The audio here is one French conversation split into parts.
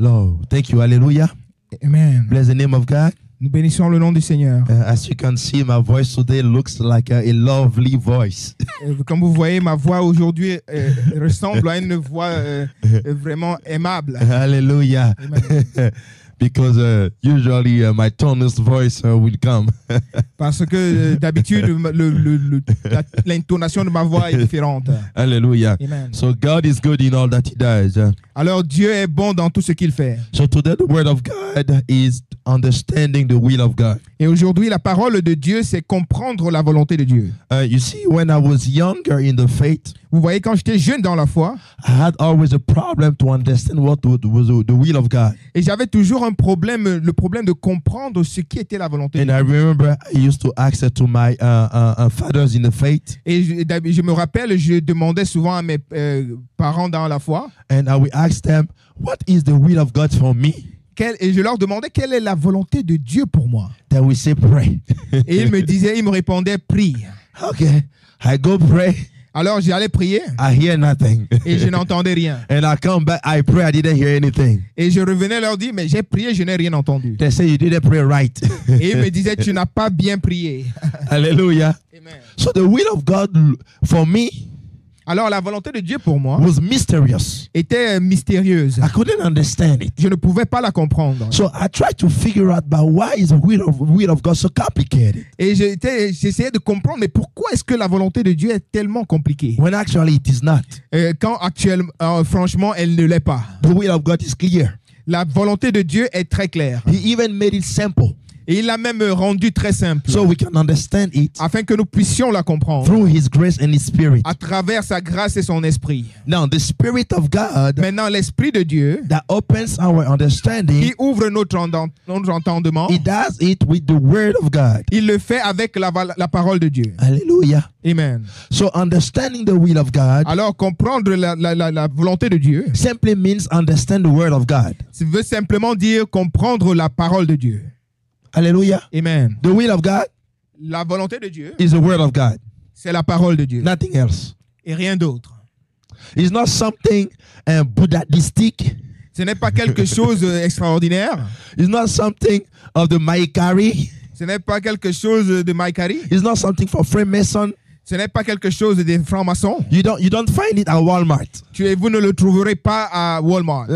Lord, thank you. Hallelujah. Amen. Bless the name of God. Nous bénissons le nom du Seigneur. As you can see, my voice today looks like a lovely voice. Comme vous voyez, ma voix aujourd'hui ressemble à une voix vraiment aimable. Hallelujah. Amen. Because usually my toneless voice will come. Parce que d'habitude, l'intonation de ma voix est différente. Hallelujah. Amen. So God is good in all that he does. Alors Dieu est bon dans tout ce qu'il fait. So today the word of God is understanding the will of God. Et aujourd'hui, la parole de Dieu, c'est comprendre la volonté de Dieu. You see, when I was younger in the faith, Vous voyez, quand j'étais jeune dans la foi, I had always a problem to understand what was the will of God. et j'avais toujours le problème de comprendre ce qui était la volonté de And Dieu. I remember I used to ask it to my fathers in the faith, Et je me rappelle, je demandais souvent à mes parents dans la foi, and I would ask them, what is the will of God for me? et je leur demandais quelle est la volonté de Dieu pour moi. They will say, pray. Et ils me répondaient, prie. Okay, I go pray. Alors j'allais prier I hear nothing. et je n'entendais rien. And I come back, I pray, I didn't hear anything. Et je revenais leur dire, mais j'ai prié, je n'ai rien entendu. They say you didn't pray right. Et ils me disaient, tu n'as pas bien prié. Hallelujah. Amen. So the will of God for me Alors la volonté de Dieu pour moi was mysterious. était mystérieuse. I couldn't understand it. Je ne pouvais pas la comprendre. So I tried to figure out, but why is the will of God so complicated? Et j'essayais de comprendre, mais pourquoi est-ce que la volonté de Dieu est tellement compliquée? When actually it is not. Quand actuellement, franchement, elle ne l'est pas. The will of God is clear. La volonté de Dieu est très claire. He even made it simple. Et il l'a même rendu très simple, So we can understand it afin que nous puissions la comprendre through His grace and His Spirit. à travers sa grâce et son esprit. Now, the Spirit of God Maintenant, l'esprit de Dieu that opens our understanding, qui ouvre notre entendement, He does it with the Word of God. il le fait avec la parole de Dieu. Hallelujah. Amen. So understanding the will of God Alors, comprendre la volonté de Dieu, simply means understand the Word of God. ça veut simplement dire comprendre la parole de Dieu. Hallelujah. Amen. The will of God La volonté de Dieu, is the Word of God. c'est la parole de Dieu Nothing else. et rien d'autre. It's not something Buddhistic. Ce n'est pas quelque chose d'extraordinaire. It's not something of the Maikari. Ce n'est pas quelque chose de Maikari. It's not something for Freemason. Ce n'est pas quelque chose des francs-maçons. You don't find it at Walmart. Vous ne le trouverez pas à Walmart.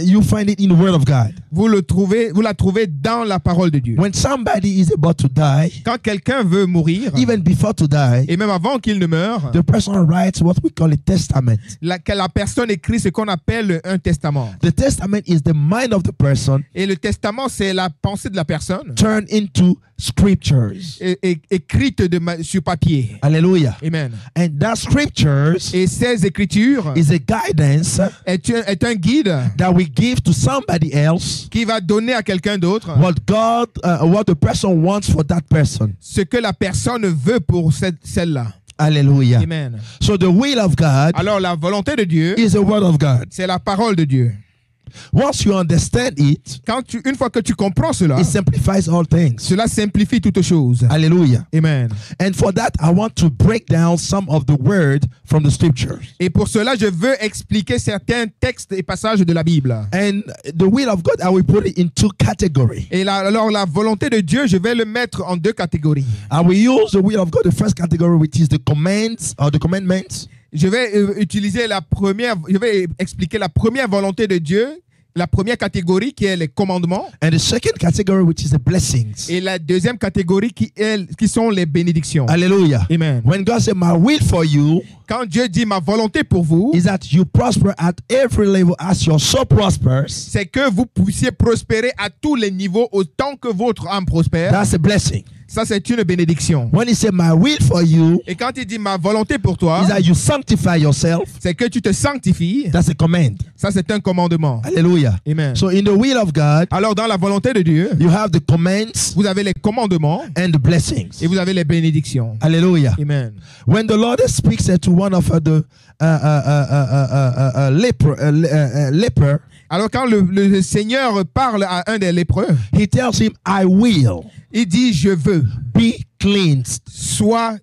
You find it in the Word of God. Vous la trouvez dans la parole de Dieu. When somebody is about to die, Quand quelqu'un veut mourir, even before to die, et même avant qu'il ne meure, the person writes what we call a testament. la personne écrit ce qu'on appelle un testament. The testament is the mind of the person Et le testament, c'est la pensée de la personne turned into scriptures. écrite sur papier. Hallelujah. Amen. And that scriptures Et ces écritures is a guidance est un guide that we give to somebody else qui va donner à quelqu'un d'autre what the person wants for that person. ce que la personne veut pour celle-là. Hallelujah. Amen. So the will of God Alors la volonté de Dieu, is the word of God. c'est la parole de Dieu. Once you understand it, Une fois que tu comprends cela, it simplifies all things. cela simplifie toutes choses. Hallelujah. Amen. And for that, I want to break down some of the word from the scriptures. Et pour cela, je veux expliquer certains textes et passages de la Bible. And the will of God, I will put it in two categories. Et alors la volonté de Dieu, je vais le mettre en deux catégories. I will use the will of God, the first category, which is the commands or the commandments. Je vais je vais expliquer la première volonté de Dieu, la première catégorie qui est les commandements. And the second category, which is the blessings. Et la deuxième catégorie qui sont les bénédictions. Hallelujah. Amen. When God said, my will for you Quand Dieu dit ma volonté pour vous, is that you prosper at every level as your soul prospers. c'est que vous puissiez prospérer à tous les niveaux autant que votre âme prospère. That's a blessing. Ça, c'est une bénédiction. When he said, my will for you Et quand il dit ma volonté pour toi, is that you sanctify yourself. c'est que tu te sanctifies. That's a command. Ça, c'est un commandement. Hallelujah. Amen. So in the will of God, Alors, dans la volonté de Dieu, you have the commands vous avez les commandements and the blessings. et vous avez les bénédictions. Hallelujah. Amen. When the Lord speaks to one of the leper, Alors, quand le Seigneur parle à un des lépreux, he tells him, I will il dit je veux be cleansed. soit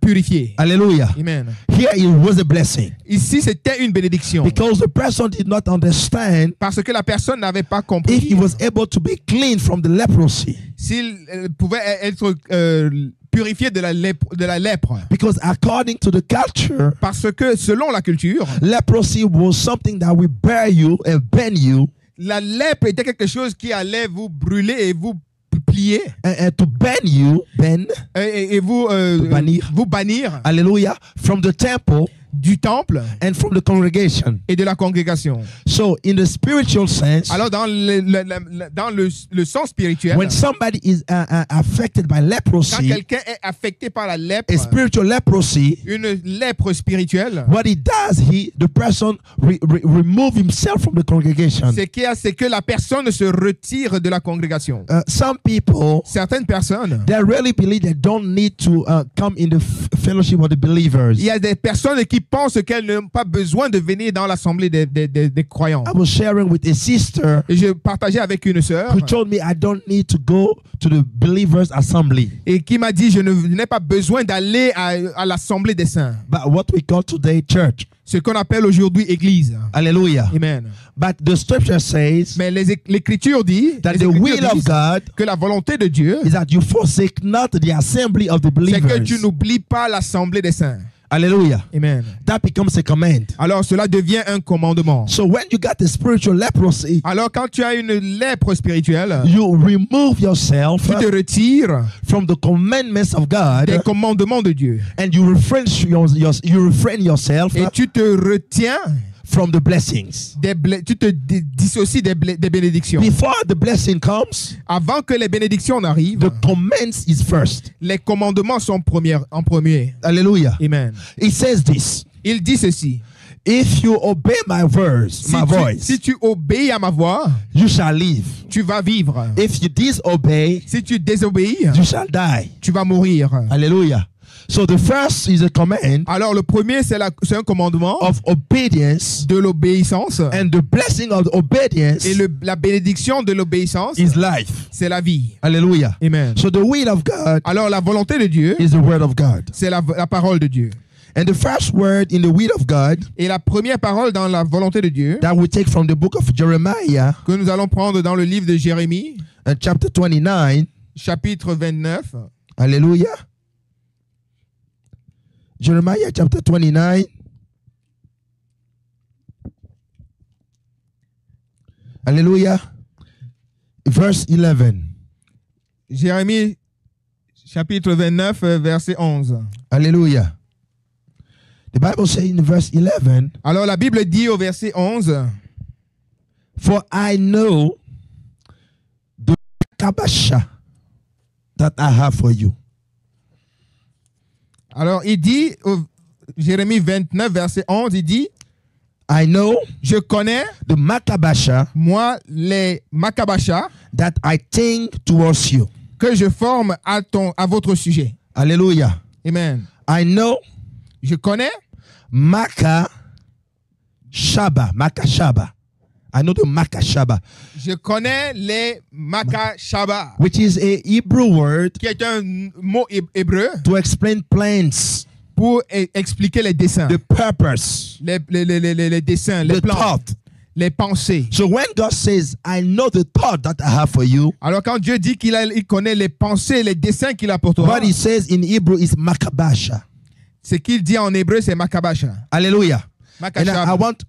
purifié. Hallelujah. Amen. Here it was a blessing Ici, c'était une bénédiction. because the person did not understand Parce que la personne n'avait pas if compris he was able to be clean from the leprosy. s'il pouvait être purifié de la lèpre. Because according to the culture, Parce que selon la culture, leprosy was something that will bear you and bend you la lèpre était quelque chose qui allait vous brûler et vous plier and to bend you, bend, et vous, bannir. vous bannir hallelujah, from the temple du temple and from the congregation. et de la congrégation. So in the spiritual sense, Alors dans le sens spirituel, when somebody is affected by quand leprosy, quelqu'un est affecté par la lèpre, a spiritual leprosy, une lèpre spirituelle, what he does, the person remove himself from the congregation. c'est que la personne se retire de la congrégation. Some people, Certaines personnes, they really believe they don't need to come in the fellowship of the believers. il y a des personnes qui pensent qu'elles n'ont pas besoin de venir dans l'assemblée des croyants. I was sharing with a sister Et je partageais avec une sœur who told me I don't need to go to the believers' assembly, et qui m'a dit je n'ai pas besoin d'aller à l'assemblée des saints, but what we call today church. ce qu'on appelle aujourd'hui église. Hallelujah. Amen. But the scripture says Mais l'Écriture dit that les the Écritures will of disent God que la volonté de Dieu, is that you forsake not the assembly of the c'est que tu believers. n'oublies pas l'assemblée des saints. Hallelujah. Amen. That becomes a command. Alors cela devient un commandement. So when you got the spiritual leprosy, Alors quand tu as une lèpre spirituelle, you remove yourself tu te retires from the commandments of God des commandements de Dieu and you refrain yourself et tu te retiens, from the blessings. tu te dissocies des bénédictions. Before the blessing comes, Avant que les bénédictions n'arrivent, the commands is first. les commandements sont en premier. Hallelujah. Amen. It says this. Il dit ceci. If you obey my words, my voice, Si tu obéis à ma voix, you shall live. tu vas vivre. If you disobey, Si tu désobéis, you shall die. tu vas mourir. Hallelujah. So the first is a command Alors le premier, c'est un commandement of obedience, de l'obéissance. and the blessing of obedience Et la bénédiction de l'obéissance, is life. c'est la vie. Hallelujah. Amen. So the will of God Alors la volonté de Dieu, is the word of God. c'est la parole de Dieu. And the first word in the will of God Et la première parole dans la volonté de Dieu, that we take from the book of Jeremiah, que nous allons prendre dans le livre de Jérémie, chapter 29. chapitre 29. Hallelujah. Jeremiah chapter 29. Hallelujah. Verse 11. Jérémie, chapitre 29, verset 11. Hallelujah. The Bible says in verse 11, Alors la Bible dit au verset 11, for I know the kabasha that I have for you. alors il dit, Jérémie 29, verset 11, il dit, I know je connais, the makabasha moi, les makabasha, that I think towards you. que je forme à votre sujet. Hallelujah. Amen. I know Je connais makashaba. I know the makashaba, Je connais les makashaba, which is a Hebrew word qui est un mot hébreu to explain plans, pour expliquer les dessins. the purpose, Les dessins, les the plans, thought. les pensées. So when God says, I know the thought that I have for you, Alors quand Dieu dit qu'il connaît les pensées, les dessins qu'il a pour toi, what he says in Hebrew is makabasha. ce qu'il dit en hébreu, c'est makabasha. Hallelujah. And Makashaba. I want,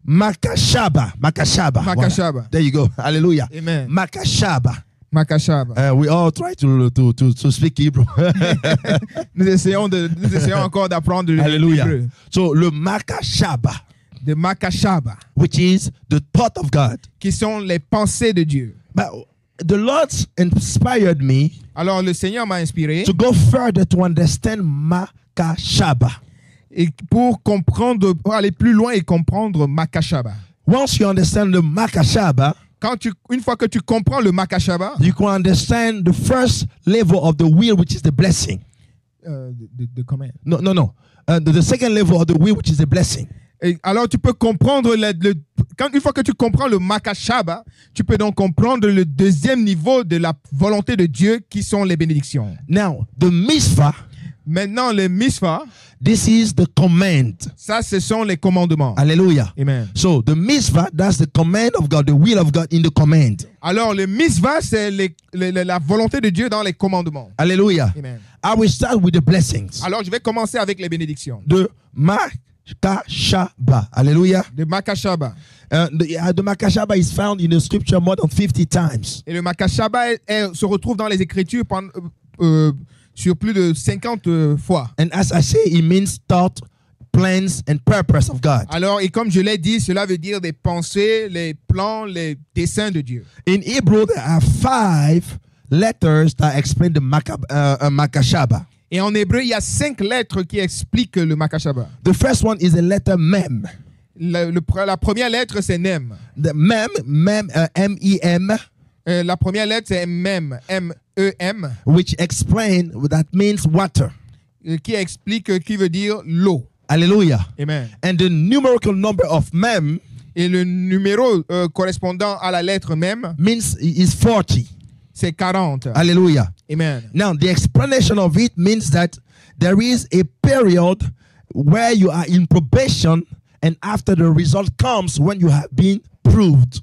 makashaba. Makashaba. There you go. Hallelujah. Amen. Makashaba. Makashaba. We all try to speak Hebrew. Nous essayons encore d'apprendre le Hallelujah. hébreu. So le makashaba, De makashaba, which is the thought of God. qui sont les pensées de Dieu. But the Lord inspired me Alors le Seigneur m'a inspiré to go further to understand makashaba. et pour aller plus loin et comprendre makashaba. Once you understand the makashaba, Une fois que tu comprends le makashaba, you can understand the first level of the will, which is the blessing. de combien? No. The second level of the will, which is the blessing. Et alors tu peux comprendre une fois que tu comprends le Makashaba, tu peux donc comprendre le deuxième niveau de la volonté de Dieu qui sont les bénédictions. Now, the Mitzvah, Maintenant, le Misva, this is the command. ça, ce sont les commandements. Hallelujah. Amen. So the Mitzvah, that's the command of God, the will of God in the command. Alors, le Misva, c'est la volonté de Dieu dans les commandements. Hallelujah. Amen. I will start with the blessings. Alors, je vais commencer avec les bénédictions. The Makashaba. Hallelujah. Le Makashaba. The Makashaba is found in the scripture more than 50 times. Et le Makashaba se retrouve dans les Écritures sur plus de 50 fois. And as I say, it means thought, plans, and purpose of God. Alors, et comme je l'ai dit, cela veut dire des pensées, les plans, les desseins de Dieu. In Hebrew, there are 5 letters that explain the Makashaba. Et en hébreu, il y a 5 lettres qui expliquent le Makashaba. The first one is the letter Mem. La première lettre, c'est Nem. The Mem, M-E-M, La première lettre, c'est Mem, M-E-M, which explain, that means water. qui explique, qui veut dire l'eau. Hallelujah. Amen. And the numerical number of Mem Et le numéro correspondant à la lettre Mem, means is 40. c'est 40. Hallelujah. Amen. Now, the explanation of it means that there is a period where you are in probation, and after the result comes when you have been proved.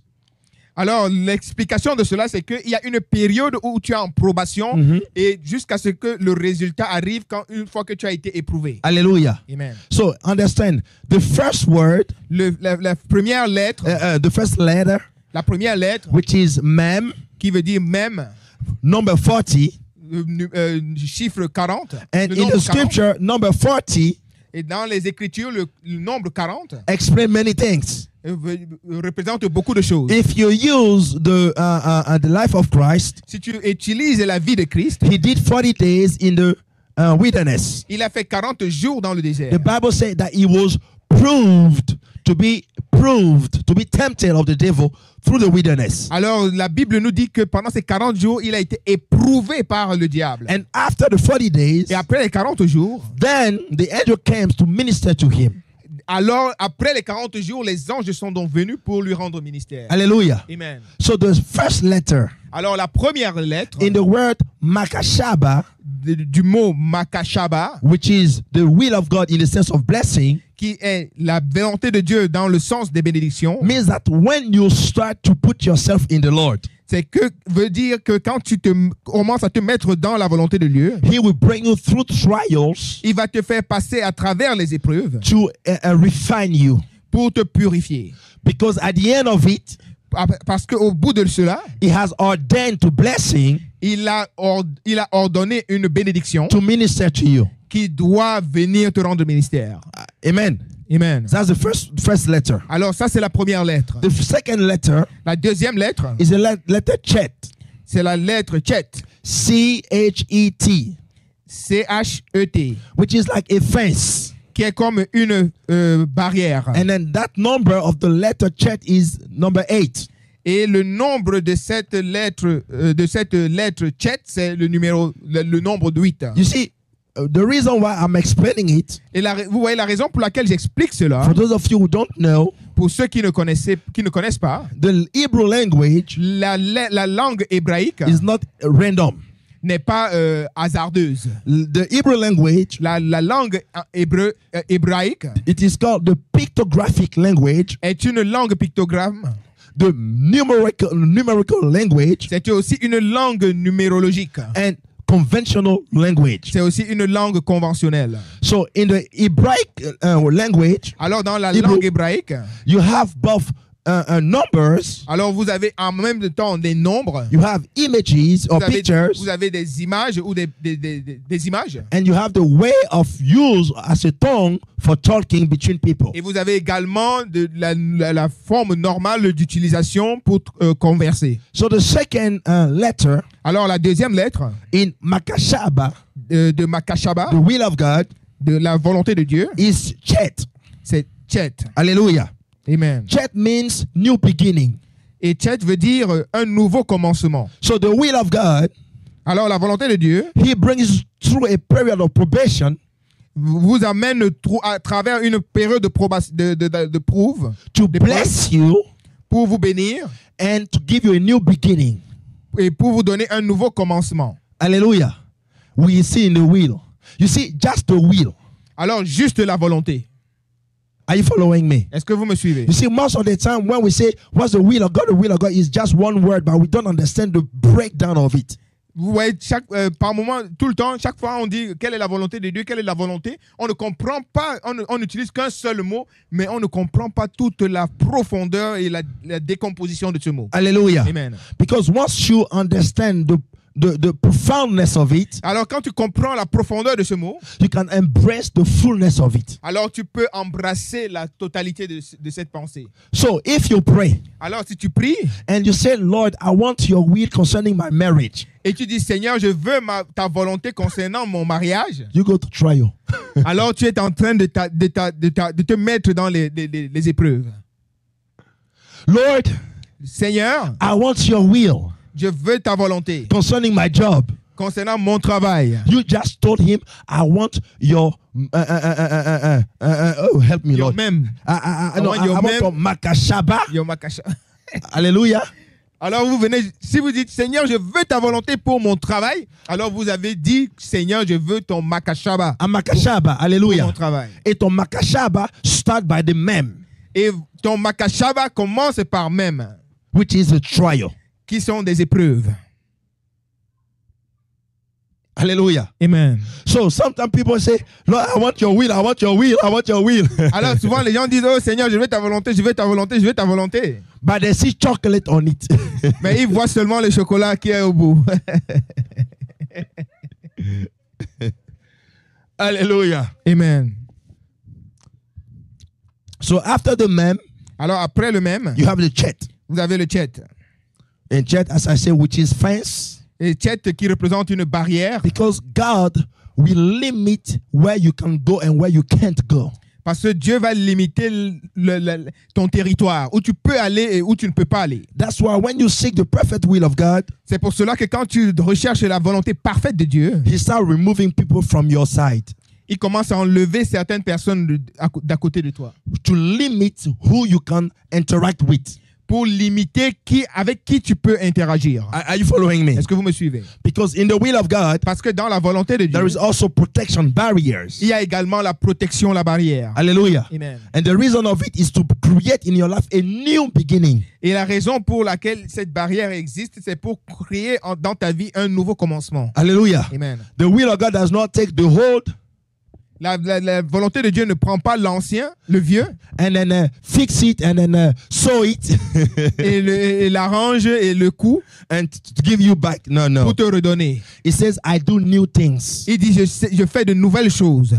Alors, l'explication de cela, c'est qu'il y a une période où tu es en probation et jusqu'à ce que le résultat arrive une fois que tu as été éprouvé. Hallelujah. Amen. So, understand, the first word, La première lettre, the first letter, which is Mem, qui veut dire même, number 40, chiffre 40. and le in nombre the 40. scripture, number 40 Et dans les Écritures, le nombre 40 explain many things. représente beaucoup de choses. If you use the life of Christ, Si tu utilises la vie de Christ, he did 40 days in the wilderness. il a fait 40 jours dans le désert. The Bible said that he was to be tempted of the devil through the wilderness. Alors, la Bible nous dit que pendant ces 40 jours, il a été éprouvé par le diable. And after the 40 days, Et après les 40 jours, then the angel came to minister to him. alors après les 40 jours, les anges sont donc venus pour lui rendre ministère. Hallelujah. Amen. So the first letter Alors, la première lettre in the word Makashaba, du mot Makashaba, which is the will of God in the sense of blessing, qui est la volonté de Dieu dans le sens des bénédictions, means that when you start to put yourself in the Lord, veut dire que quand tu commences à te mettre dans la volonté de Dieu, he will bring you through trials il va te faire passer à travers les épreuves to refine you. pour te purifier. Because at the end of it, Parce qu'au bout de cela, he has ordained to blessing il a ordonné une bénédiction to minister to you. qui doit venir te rendre ministère. Amen. Amen. That's the first letter. Alors ça, c'est la première lettre. The second letter La deuxième lettre, is the letter Chet. c'est la lettre Chet. C-H-E-T. C-H-E-T. Which is like a fence. Qui est comme une barrière. And then that number of the letter Chet is number 8. Et le nombre de cette lettre Chet, c'est le nombre de 8. You see, the reason why I'm explaining it, Et vous voyez la raison pour laquelle j'explique cela, for those of you who don't know, pour ceux qui ne connaissent pas, the Hebrew language la langue hébraïque is not random. n'est pas hasardeuse. The Hebrew language, La langue hébraïque it is called the pictographic language, est une langue pictogramme. the numerical language, C'est aussi une langue numérologique. and conventional language. C'est aussi une langue conventionnelle. So in the Hebraic language, Alors dans la Hébreu, langue hébraïque, you have both numbers, alors vous avez en même temps des nombres, you have images or pictures, vous avez des images ou des images, and you have the way of use as a tongue for talking between people. et vous avez également la forme normale d'utilisation pour converser. So the second letter Alors la deuxième lettre in Makashaba, de Makashaba, the will of God, de la volonté de Dieu, is Chet. c'est Chet. Hallelujah. Amen. Chet means new beginning. Et Chet veut dire un nouveau commencement. So the will of God, Alors la volonté de Dieu he brings through a period of probation, vous amène à travers une période de prouve, to d'épreuve, bless you pour vous bénir and to give you a new beginning. et pour vous donner un nouveau commencement. Hallelujah. We see in the will. You see, just the will. Alors, juste la volonté. Are you following me? Est-ce que vous me suivez? You see, most of the time when we say, what's the will of God is just one word, but we don't understand the breakdown of it. Vous voyez, par moment, tout le temps, chaque fois on dit quelle est la volonté de Dieu, quelle est la volonté. On ne comprend pas, on n'utilise qu'un seul mot, mais on ne comprend pas toute la profondeur et la décomposition de ce mot. Hallelujah. Amen. Because once you understand the profoundness of it, Alors quand tu comprends la profondeur de ce mot, you can embrace the fullness of it. alors tu peux embrasser la totalité de cette pensée. So if you pray Alors si tu pries and you say, Lord, I want your will concerning my marriage, et tu dis Seigneur, je veux ta volonté concernant mon mariage, you go to trial. alors tu es en train de te mettre dans les épreuves. Lord, Seigneur, I want your will je veux ta volonté concerning my job. concernant mon travail. You just told him, I want your oh, help me, Your Lord. même. I want your want mem. your makashaba. Your makasha. Hallelujah. Alors vous venez, si vous dites Seigneur, je veux ta volonté pour mon travail, alors vous avez dit Seigneur, je veux ton makashaba A makashaba. pour Hallelujah. mon travail. Et ton makashaba start by the mem, Et ton makashaba commence par même, which is a trial. qui sont des épreuves. Hallelujah. Amen. So sometimes people say, Lord, I want your will, I want your will, I want your will. Alors souvent les gens disent oh Seigneur, je veux ta volonté, je veux ta volonté, je veux ta volonté. But they see chocolate on it. Mais ils voient seulement le chocolat qui est au bout. Hallelujah. Amen. So after the mem, Alors après le même, you have the chet. vous avez le chet. And chet, as I say, which is fence. Et chet qui représente une barrière. Because God will limit where you can go and where you can't go. Parce que Dieu va limiter ton territoire, où tu peux aller et où tu ne peux pas aller. That's why when you seek the perfect will of God, C'est pour cela que quand tu recherches la volonté parfaite de Dieu, He starts removing people from your side il commence à enlever certaines personnes d'à côté de toi to limit who you can interact with. pour limiter avec qui tu peux interagir. Are you following me? Est-ce que vous me suivez? Because in the will of God, Parce que dans la volonté de Dieu, there is also protection barriers. il y a également la protection, la barrière. Hallelujah. Amen. And the reason of it is to create in your life a new beginning. Et la raison pour laquelle cette barrière existe, c'est pour créer dans ta vie un nouveau commencement. Hallelujah. Amen. The will of God does not take the hold La volonté de Dieu ne prend pas l'ancien, le vieux, and then fix it and then sew it et l'arrange et le coud and to give you back. No, no. pour te redonner. It says, I do new things. Il dit, je fais de nouvelles choses.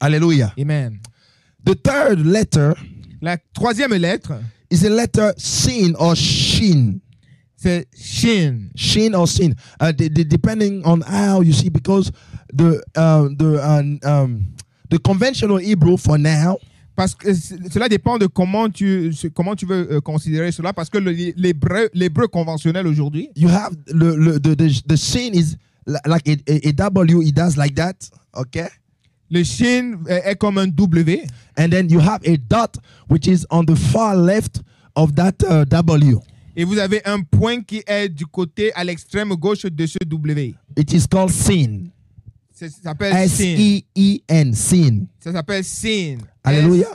Hallelujah. Amen. The third letter La troisième lettre, is a letter sin or shin. c'est Shin. Shin or sin. Depending on how you see, because the conventional Hebrew for now Parce que cela dépend de comment tu veux considérer cela. Parce que l'hébreu conventionnel aujourd'hui, you have the sin is like a W. It does like that, okay? le Shin est comme un W. And then you have a dot which is on the far left of that W. Et vous avez un point qui est du côté à l'extrême gauche de ce W. It is called sin. Ça s'appelle Sin. S-E-E-N, sin. Ça s'appelle Sin. Hallelujah.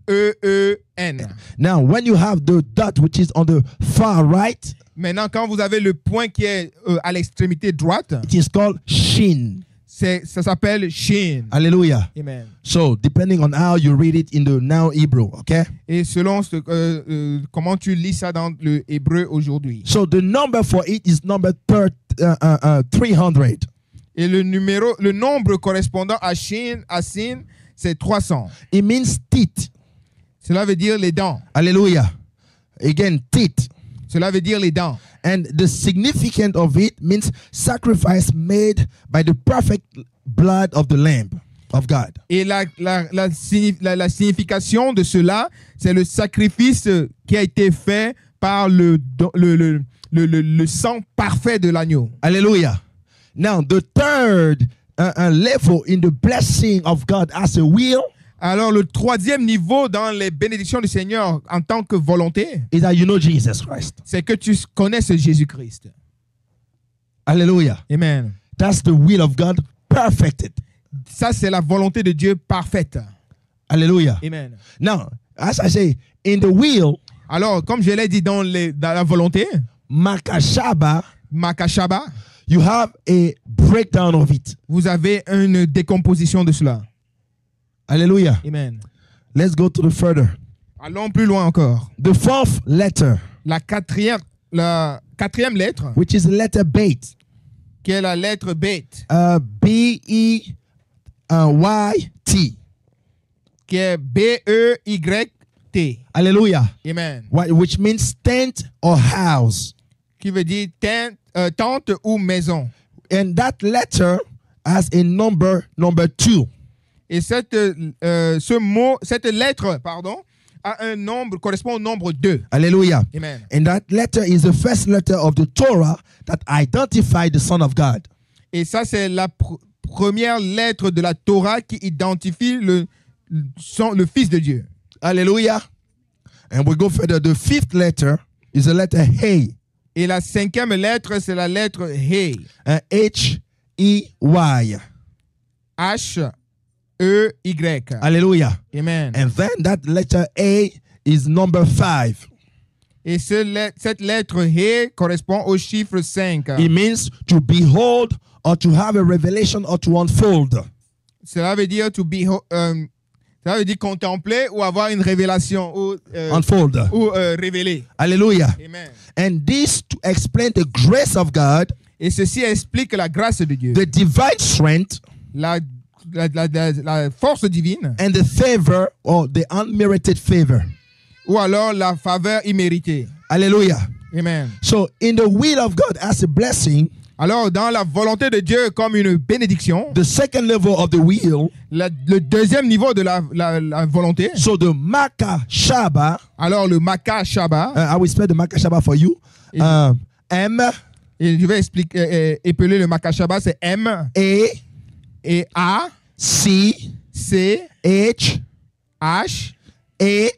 S-E-E-N. Now, when you have the dot which is on the far right, Maintenant, quand vous avez le point qui est à l'extrémité droite, it is called shin. ça s'appelle Shin. Hallelujah. Amen. So, depending on how you read it in the now Hebrew, okay? Et selon comment tu lis ça dans le hébreu aujourd'hui. So, the number for it is number 300. Et le nombre correspondant à Sin, c'est 300. It means teeth. Cela veut dire les dents. Hallelujah. Again, teeth. Cela veut dire les dents. And the significance of it means sacrifice made by the perfect blood of the Lamb of God. Et la signification de cela, c'est le sacrifice qui a été fait par le sang parfait de l'agneau. Hallelujah. Now, the third a level in the blessing of God as a will Alors, le troisième niveau dans les bénédictions du Seigneur en tant que volonté, is that you know Jesus Christ. c'est que tu connais ce Jésus-Christ. Hallelujah. Amen. That's the will of God perfected. Ça, c'est la volonté de Dieu parfaite. Hallelujah. Amen. Now, as I say, in the will, Alors, comme je l'ai dit dans la volonté, Makashaba, Makashaba, you have a breakdown of it. vous avez une décomposition de cela. Hallelujah. Amen. Let's go to the further. Allons plus loin encore. The fourth letter, La quatrième lettre, which is the letter Beit, qui est la lettre bête, B-E-Y-T, qui est B-E-Y-T. hallelujah, Amen. which means tent or house. Qui veut dire tente ou maison. And that letter has a number 2. Et cette lettre, a un nombre, correspond au nombre 2. Hallelujah. Amen. And that letter is the first letter of the Torah that identified the Son of God. Et ça, c'est la première lettre de la Torah qui identifie le Fils de Dieu. Hallelujah. And we go further. The fifth letter is the letter Hey. Et la cinquième lettre, c'est la lettre He. H-E-Y. H-E-Y. Hallelujah. Amen. And then that letter A is number 5. Et cette lettre He correspond au chiffre 5. It means to behold or to have a revelation or to unfold. Cela veut dire ça veut dire contempler ou avoir une révélation ou Unfold. Révéler. Hallelujah. Amen. And this to explain the grace of God, Et ceci explique la grâce de Dieu, the divine strength, la force divine, and the favor or the unmerited favor. ou alors la faveur imméritée. Hallelujah. Amen. So in the will of God as a blessing, Alors, dans la volonté de Dieu comme une bénédiction, the second level of the will, le deuxième niveau de la volonté, so the Makashaba, alors le Makashaba, I will spell the Makashaba for you. M, et je vais épeler le Makashaba, c'est M, A, et A, C, C, H, H, A,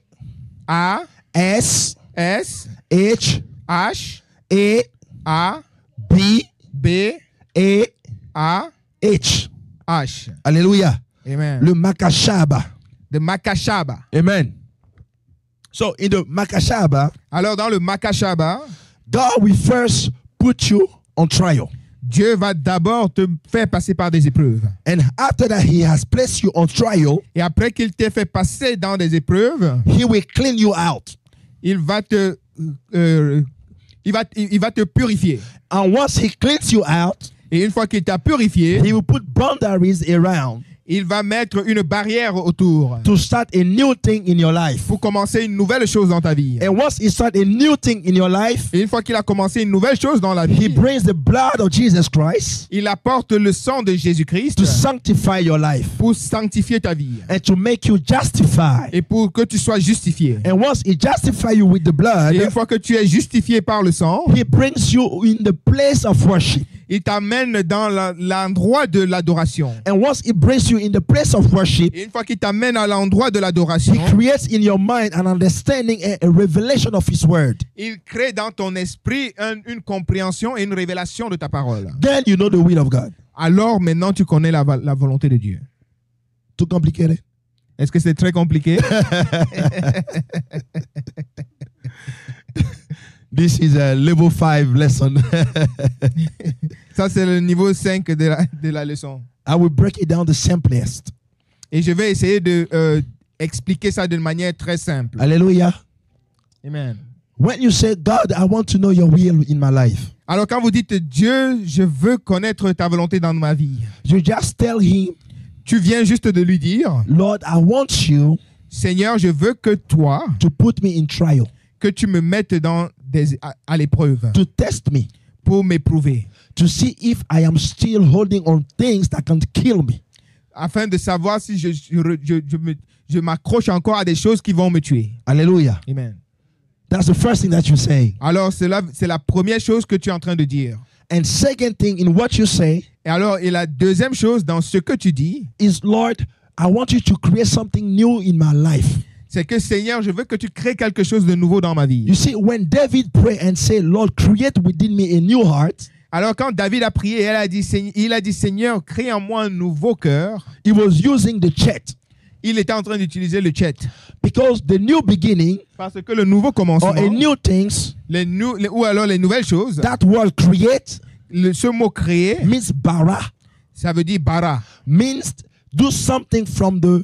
A, S, S, H, H, A, A, B, B, A, A, H. H. Hallelujah. Amen. Le Makashaba. De Makashaba. Amen. So in the Makashaba, Alors, dans le Makashaba, God will first put you on trial. Dieu va d'abord te faire passer par des épreuves. And after that, He has placed you on trial. Et après qu'il t'ait fait passer dans des épreuves, He will clean you out. il va te purifier. And once He cleans you out, Et une fois qu'il t'a purifié, He will put boundaries around il va mettre une barrière autour to start a new thing in your life. pour commencer une nouvelle chose dans ta vie. And once He starts a new thing in your life, Et une fois qu'il a commencé une nouvelle chose dans la He vie, brings the blood of Jesus Christ il apporte le sang de Jésus-Christ to sanctify your life pour sanctifier ta vie and to make you justified. et pour que tu sois justifié. And once He justifies you with the blood, Et une fois que tu es justifié par le sang, He brings you in the place of worship. il t'amène dans l'endroit de l'adoration. And once He brings you in the place of worship, Et une fois qu'il t'amène à l'endroit de l'adoration, He creates in your mind an understanding, a revelation of His word. il crée dans ton esprit une compréhension et une révélation de ta parole. Then you know the will of God. Alors maintenant tu connais la volonté de Dieu. Too complicated? Est-ce que c'est très compliqué? This is a level 5 lesson. Ça, c'est le niveau 5 de la leçon. I will break it down the simplest. Et je vais essayer de expliquer ça d'une manière très simple. Hallelujah. Amen. When you say, God, I want to know your will in my life, Alors quand vous dites, Dieu, je veux connaître ta volonté dans ma vie, you just tell Him, tu viens juste de lui dire, Lord, I want you Seigneur, je veux que toi, to put me in trial, que tu me mettes à l'épreuve to test me, pour m'éprouver, to see if I am still holding on things that can kill me. afin de savoir si je m'accroche encore à des choses qui vont me tuer. Hallelujah. Amen. That's the first thing that you say. Alors c'est la première chose que tu es en train de dire. And second thing in what you say, Et la deuxième chose dans ce que tu dis, is, Lord, I want you to create something new in my life. c'est que Seigneur, je veux que tu crées quelque chose de nouveau dans ma vie. You see, when David prayed and said, Lord, create within me a new heart, Alors quand David a prié, il a dit Seigneur, crée en moi un nouveau cœur. he was using the chat. Il était en train d'utiliser le chat. Because the new beginning Parce que le nouveau commencement, or a new things, ou alors les nouvelles choses, that word create ce mot créer, means bara, ça veut dire bara. means do something from the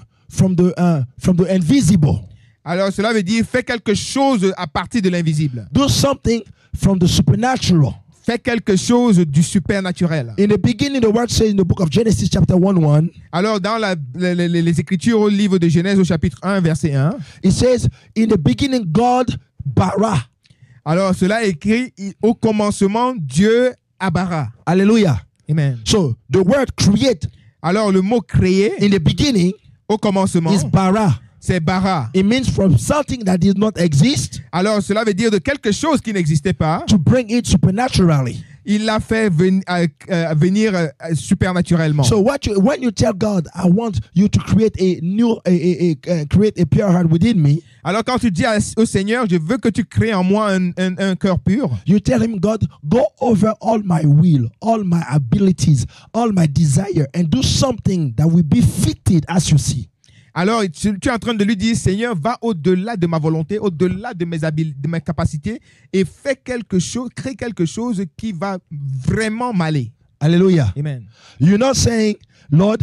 invisible. Alors cela veut dire fais quelque chose à partir de l'invisible. Do something from the supernatural. Fais quelque chose du supernaturel. In the beginning, the word says in the book of Genesis chapter 1:1, Alors dans les Écritures au livre de Genèse au chapitre 1 verset 1, it says, in the beginning, God bara. alors cela est écrit au commencement Dieu abara. Hallelujah. Amen. So the word create Alors le mot créer in the beginning au commencement is bara. c'est bara. It means from something that did not exist Alors cela veut dire de quelque chose qui n'existait pas, to bring it supernaturally. il l'a fait venir supernaturellement. So when you tell God, I want you to create create a pure heart within me, Alors quand tu dis au Seigneur, je veux que tu crées en moi un cœur pur, you tell him, God, go over all my will, all my abilities, all my desire, and do something that will be fitted as you see. alors tu es en train de lui dire, Seigneur, va au-delà de ma volonté, au-delà de mes capacités et fais quelque chose, crée quelque chose qui va vraiment m'aller. Hallelujah. Amen. You're not saying, Lord,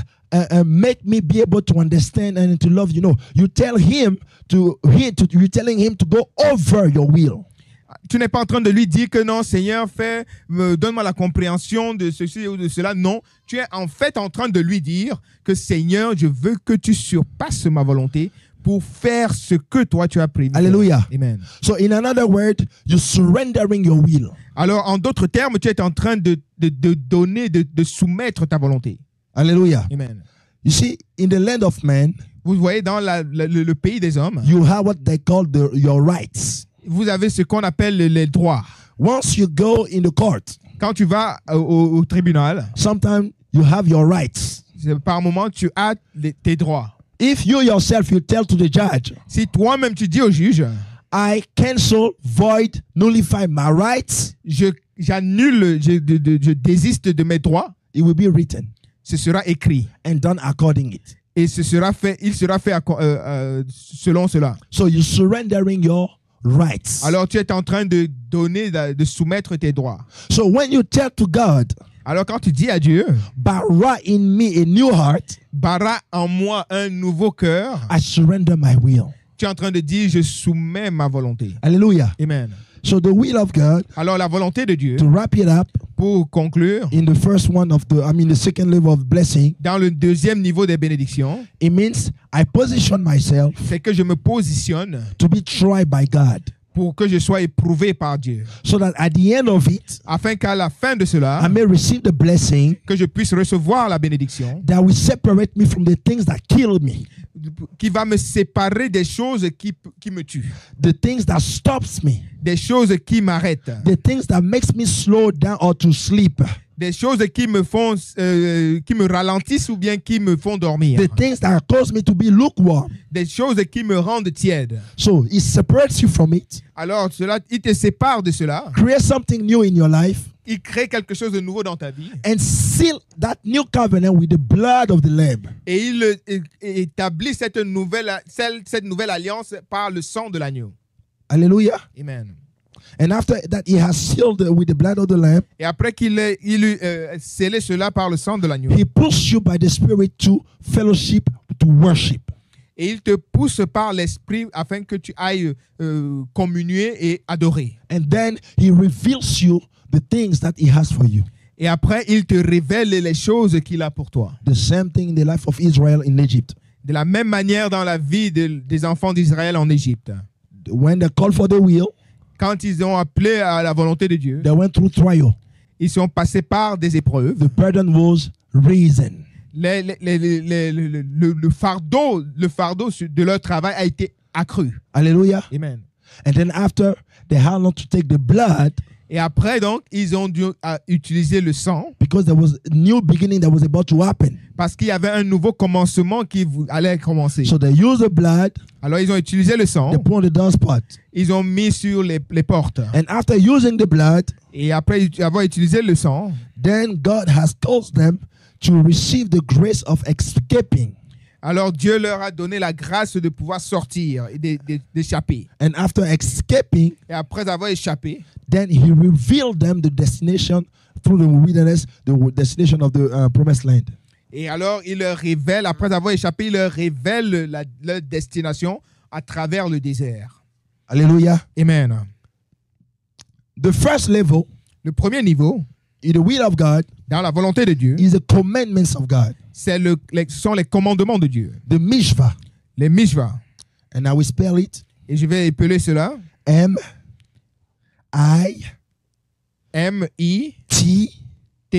make me be able to understand and to love you. No, you tell him you're telling him to go over your will. Tu n'es pas en train de lui dire que non, Seigneur, donne-moi la compréhension de ceci ou de cela. Non, tu es en fait en train de lui dire que Seigneur, je veux que tu surpasses ma volonté pour faire ce que toi tu as prévu. Hallelujah. Amen. So in another word, you're surrendering your will. Alors, en d'autres termes, tu es en train de donner, de soumettre ta volonté. Hallelujah. Amen. You see, in the land of man, Vous voyez, dans le pays des hommes, you have what they call your rights. vous avez ce qu'on appelle les droits. Once you go in the court, Quand tu vas au tribunal, sometimes you have your rights. par moment, tu as tes droits. If you yourself, you tell to the judge, Si toi-même tu dis au juge, I cancel, void, nullify my rights, j'annule, je désiste de mes droits, it will be written ce sera écrit and done according it. et il sera fait selon cela. So you're surrendering your rights. Alors tu es en train de donner, de soumettre tes droits. So when you tell to God, Alors quand tu dis à Dieu, bara in me a new heart, bara en moi un nouveau cœur, I surrender my will. tu es en train de dire je soumets ma volonté. Hallelujah. Amen. So the will of God, Alors la volonté de Dieu, to wrap it up, pour conclure, in the the second level of blessing, dans le deuxième niveau des bénédictions, it means I position myself c'est que je me positionne to be tried by God, pour que je sois éprouvé par Dieu, so that at the end of it, afin qu'à la fin de cela, I may receive the blessing que je puisse recevoir la bénédiction that will separate me from the things that kill me, qui va me séparer des choses qui me tuent, the things that stops me, des choses qui m'arrêtent, the things that makes me slow down or to sleep, des choses qui me ralentissent ou bien qui me font dormir, the things that cause me to be lukewarm. des choses qui me rendent tiède. So it separates you from it. Alors il te sépare de cela, Create something new in your life il crée quelque chose de nouveau dans ta vie and seal that new covenant with the blood of the Lamb. et il établit cette nouvelle alliance par le sang de l'agneau. Hallelujah. Amen. And after that, he has sealed with the blood of the Lamb. Et après qu'il ait scellé cela par le sang de l'agneau, He pushes you by the Spirit to fellowship, to worship. et il te pousse par l'esprit afin que tu ailles communier et adorer. And then he reveals you the things that he has for you. Et après, il te révèle les choses qu'il a pour toi. The same thing in the life of Israel in Egypt. De la même manière dans la vie des enfants d'Israël en Égypte. When they called for the will, Quand ils ont appelé à la volonté de Dieu, they went through trial. ils sont passés par des épreuves. The burden was risen. Le fardeau de leur travail a été accru. Hallelujah. Amen. And then after they had not to take the blood, Et après, donc, ils ont dû utiliser le sang because there was a new beginning that was about to happen. parce qu'il y avait un nouveau commencement qui allait commencer. So they used the blood, Alors, ils ont utilisé le sang, they put on the door spot. ils ont mis sur les portes. And after using the blood, Et après avoir utilisé le sang, then God has caused them to receive the grace of escaping. alors Dieu leur a donné la grâce de pouvoir sortir et d'échapper. And after escaping, Et après avoir échappé, then he revealed them the destination through the wilderness, the destination of the promised land. et alors il leur révèle, après avoir échappé, il leur révèle leur destination à travers le désert. Hallelujah. Amen. The first level Le premier niveau, in the will of God dans la volonté de Dieu, is the commandments of God, ce sont les commandements de Dieu, the mishvah. les mishvah. And I will spell it Et je vais épeler cela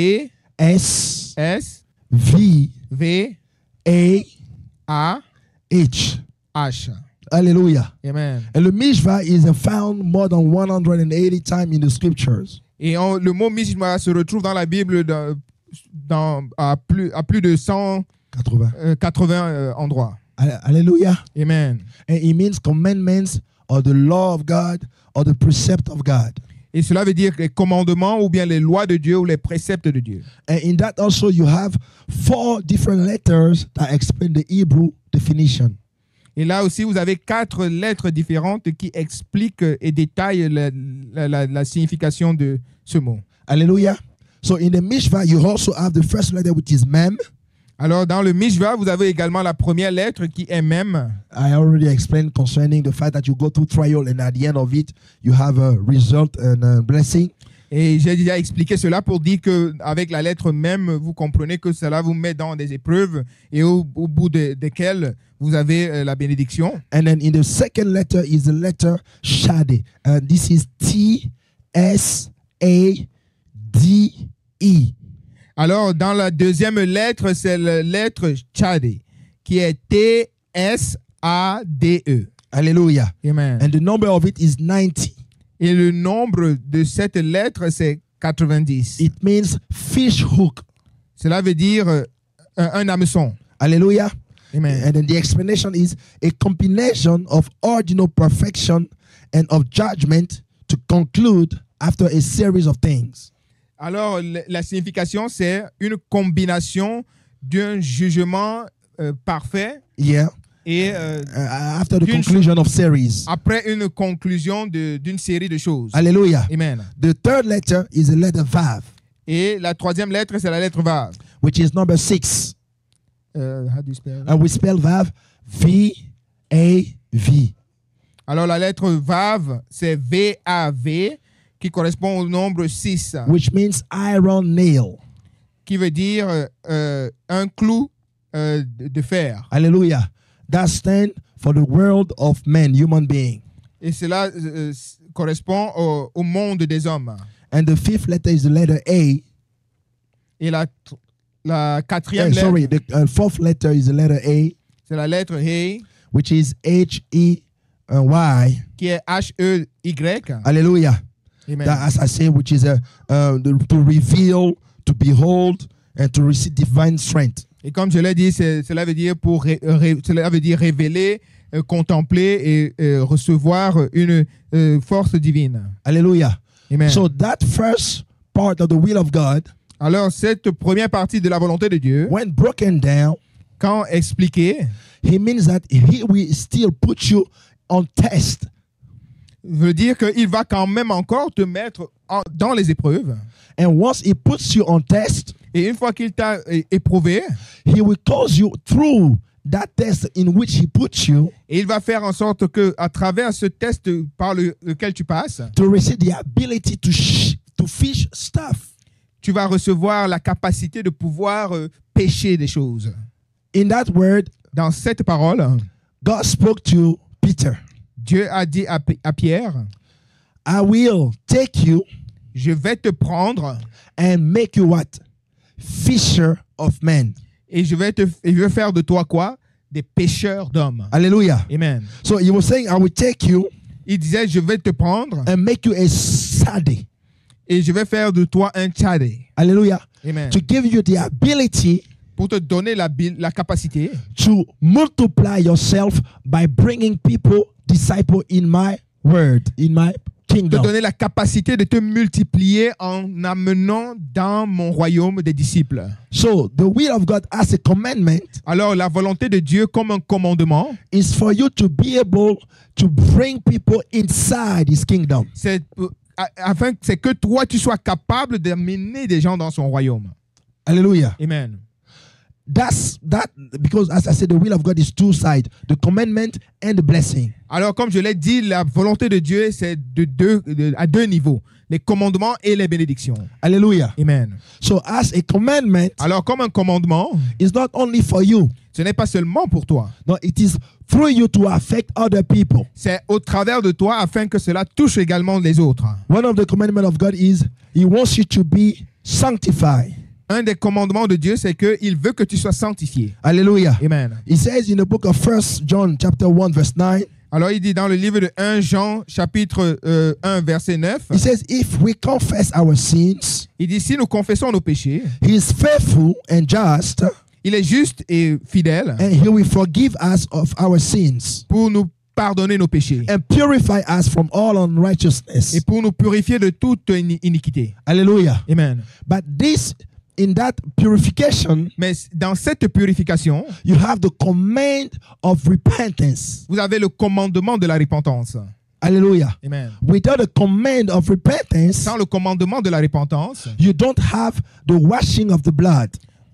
M-I-T-S-V-H. M-I-T-S-V-A-H. Hallelujah. Amen. And the mishvah is found more than 180 times in the scriptures. Et le mot mishvah se retrouve dans la Bible à plus de 180 endroits. Hallelujah. Amen. And it means commandments or the law of God or the precept of God. Et cela veut dire les commandements ou bien les lois de Dieu ou les préceptes de Dieu. And in that also you have 4 different letters that explain the Hebrew definition. Et là aussi, vous avez 4 lettres différentes qui expliquent et détaillent la signification de ce mot. Hallelujah. So in the mishvah, you also have the first letter, which is mem. Alors, dans le mishvah, vous avez également la première lettre qui est mem. I already explained concerning the fact that you go through trial and at the end of it, you have a result and a blessing. Et j'ai déjà expliqué cela pour dire qu'avec la lettre mem, vous comprenez que cela vous met dans des épreuves et au bout desquelles vous avez la bénédiction. And then in the second letter is the letter Shade. And this is T-S-A-D-E. Alors, dans la deuxième lettre, c'est la lettre Tchade, qui est T-S-A-D-E. Hallelujah. Amen. And the number of it is 90. Et le nombre de cette lettre, c'est 90. It means fish hook. Cela veut dire un hameçon. Hallelujah. Amen. And then the explanation is a combination of ordinal perfection and of judgment to conclude after a series of things. Alors, la signification, c'est une combination d'un jugement parfait Yeah. et After the conclusion of series. après une conclusion d'une série de choses. Hallelujah. Amen. The third letter is the letter Vav, Et la troisième lettre, c'est la lettre Vav. which is number 6. How do you spell? And we spell Vav V-A-V. Alors, la lettre Vav, c'est V-A-V, qui correspond au nombre 6, Which means iron nail. qui veut dire un clou de fer. Hallelujah. That stands for the world of men, human being. Et cela correspond au monde des hommes. And the fifth letter is the letter A. Et la quatrième lettre, Sorry, the fourth letter is the letter A, c'est la lettre He, which is H-E-Y. qui est H-E-Y. Hallelujah. Amen. That, as I say, which is to reveal, to behold, and to receive divine strength. Et comme je l'ai dit, cela veut dire cela veut dire révéler, contempler et recevoir une force divine. Hallelujah. Amen. So that first part of the will of God, Alors, cette première partie de la volonté de Dieu, when broken down, quand expliquée, he means that he will still put you on test. veut dire qu'il va quand même encore te mettre dans les épreuves. And once he puts you on test, Et une fois qu'il t'a éprouvé, he will cause you through that test in which he puts you et il va faire en sorte que, à travers ce test par lequel tu passes, to receive the ability to fish stuff. tu vas recevoir la capacité de pouvoir pêcher des choses. In that word, Dans cette parole, God spoke to Peter. Dieu a dit à Pierre, I will take you je vais te prendre and make you what? Fisher of men. et je vais faire de toi quoi? Des pêcheurs d'hommes. Hallelujah. Amen. So he was saying, I will take you Il disait, je vais te prendre and make you a sade. et je vais faire de toi un tchadé. Hallelujah. Amen. To give you the ability Pour te donner la capacité to multiply yourself by bringing people, disciple in my word, in my te kingdom. donner la capacité de te multiplier en amenant dans mon royaume des disciples. So the will of God as a commandment Alors, la volonté de Dieu comme un commandement, is for you to be able to bring people inside his kingdom. c'est que toi, tu sois capable d'amener des gens dans son royaume. Hallelujah. Amen. That's that because as I said, the will of God is two sides, the commandment and the blessing. Alors, comme je l'ai dit, la volonté de Dieu, c'est à deux niveaux, les commandements et les bénédictions. Hallelujah. Amen. So as a commandment Alors, comme un commandement, is not only for you, ce n'est pas seulement pour toi, no, it is through you to affect other people. c'est au travers de toi afin que cela touche également les autres. One of the commandments of God is he wants you to be sanctified. Un des commandements de Dieu, c'est qu'il veut que tu sois sanctifié. Hallelujah. Amen. He says in the book of 1 John chapter 1 verse 9, Alors, il dit dans le livre de 1 Jean, chapitre 1, verset 9, he says, if we confess our sins, il dit, si nous confessons nos péchés, he is faithful and just, il est juste et fidèle and he will forgive us of our sins pour nous pardonner nos péchés and purify us from all et unrighteousness. pour nous purifier de toute iniquité. Hallelujah. Amen. But in that purification, Mais dans cette purification, you have the command of repentance. vous avez le commandement de la repentance. Hallelujah. Amen. Without the command of repentance, Sans le commandement de la repentance, you don't have the washing of the blood.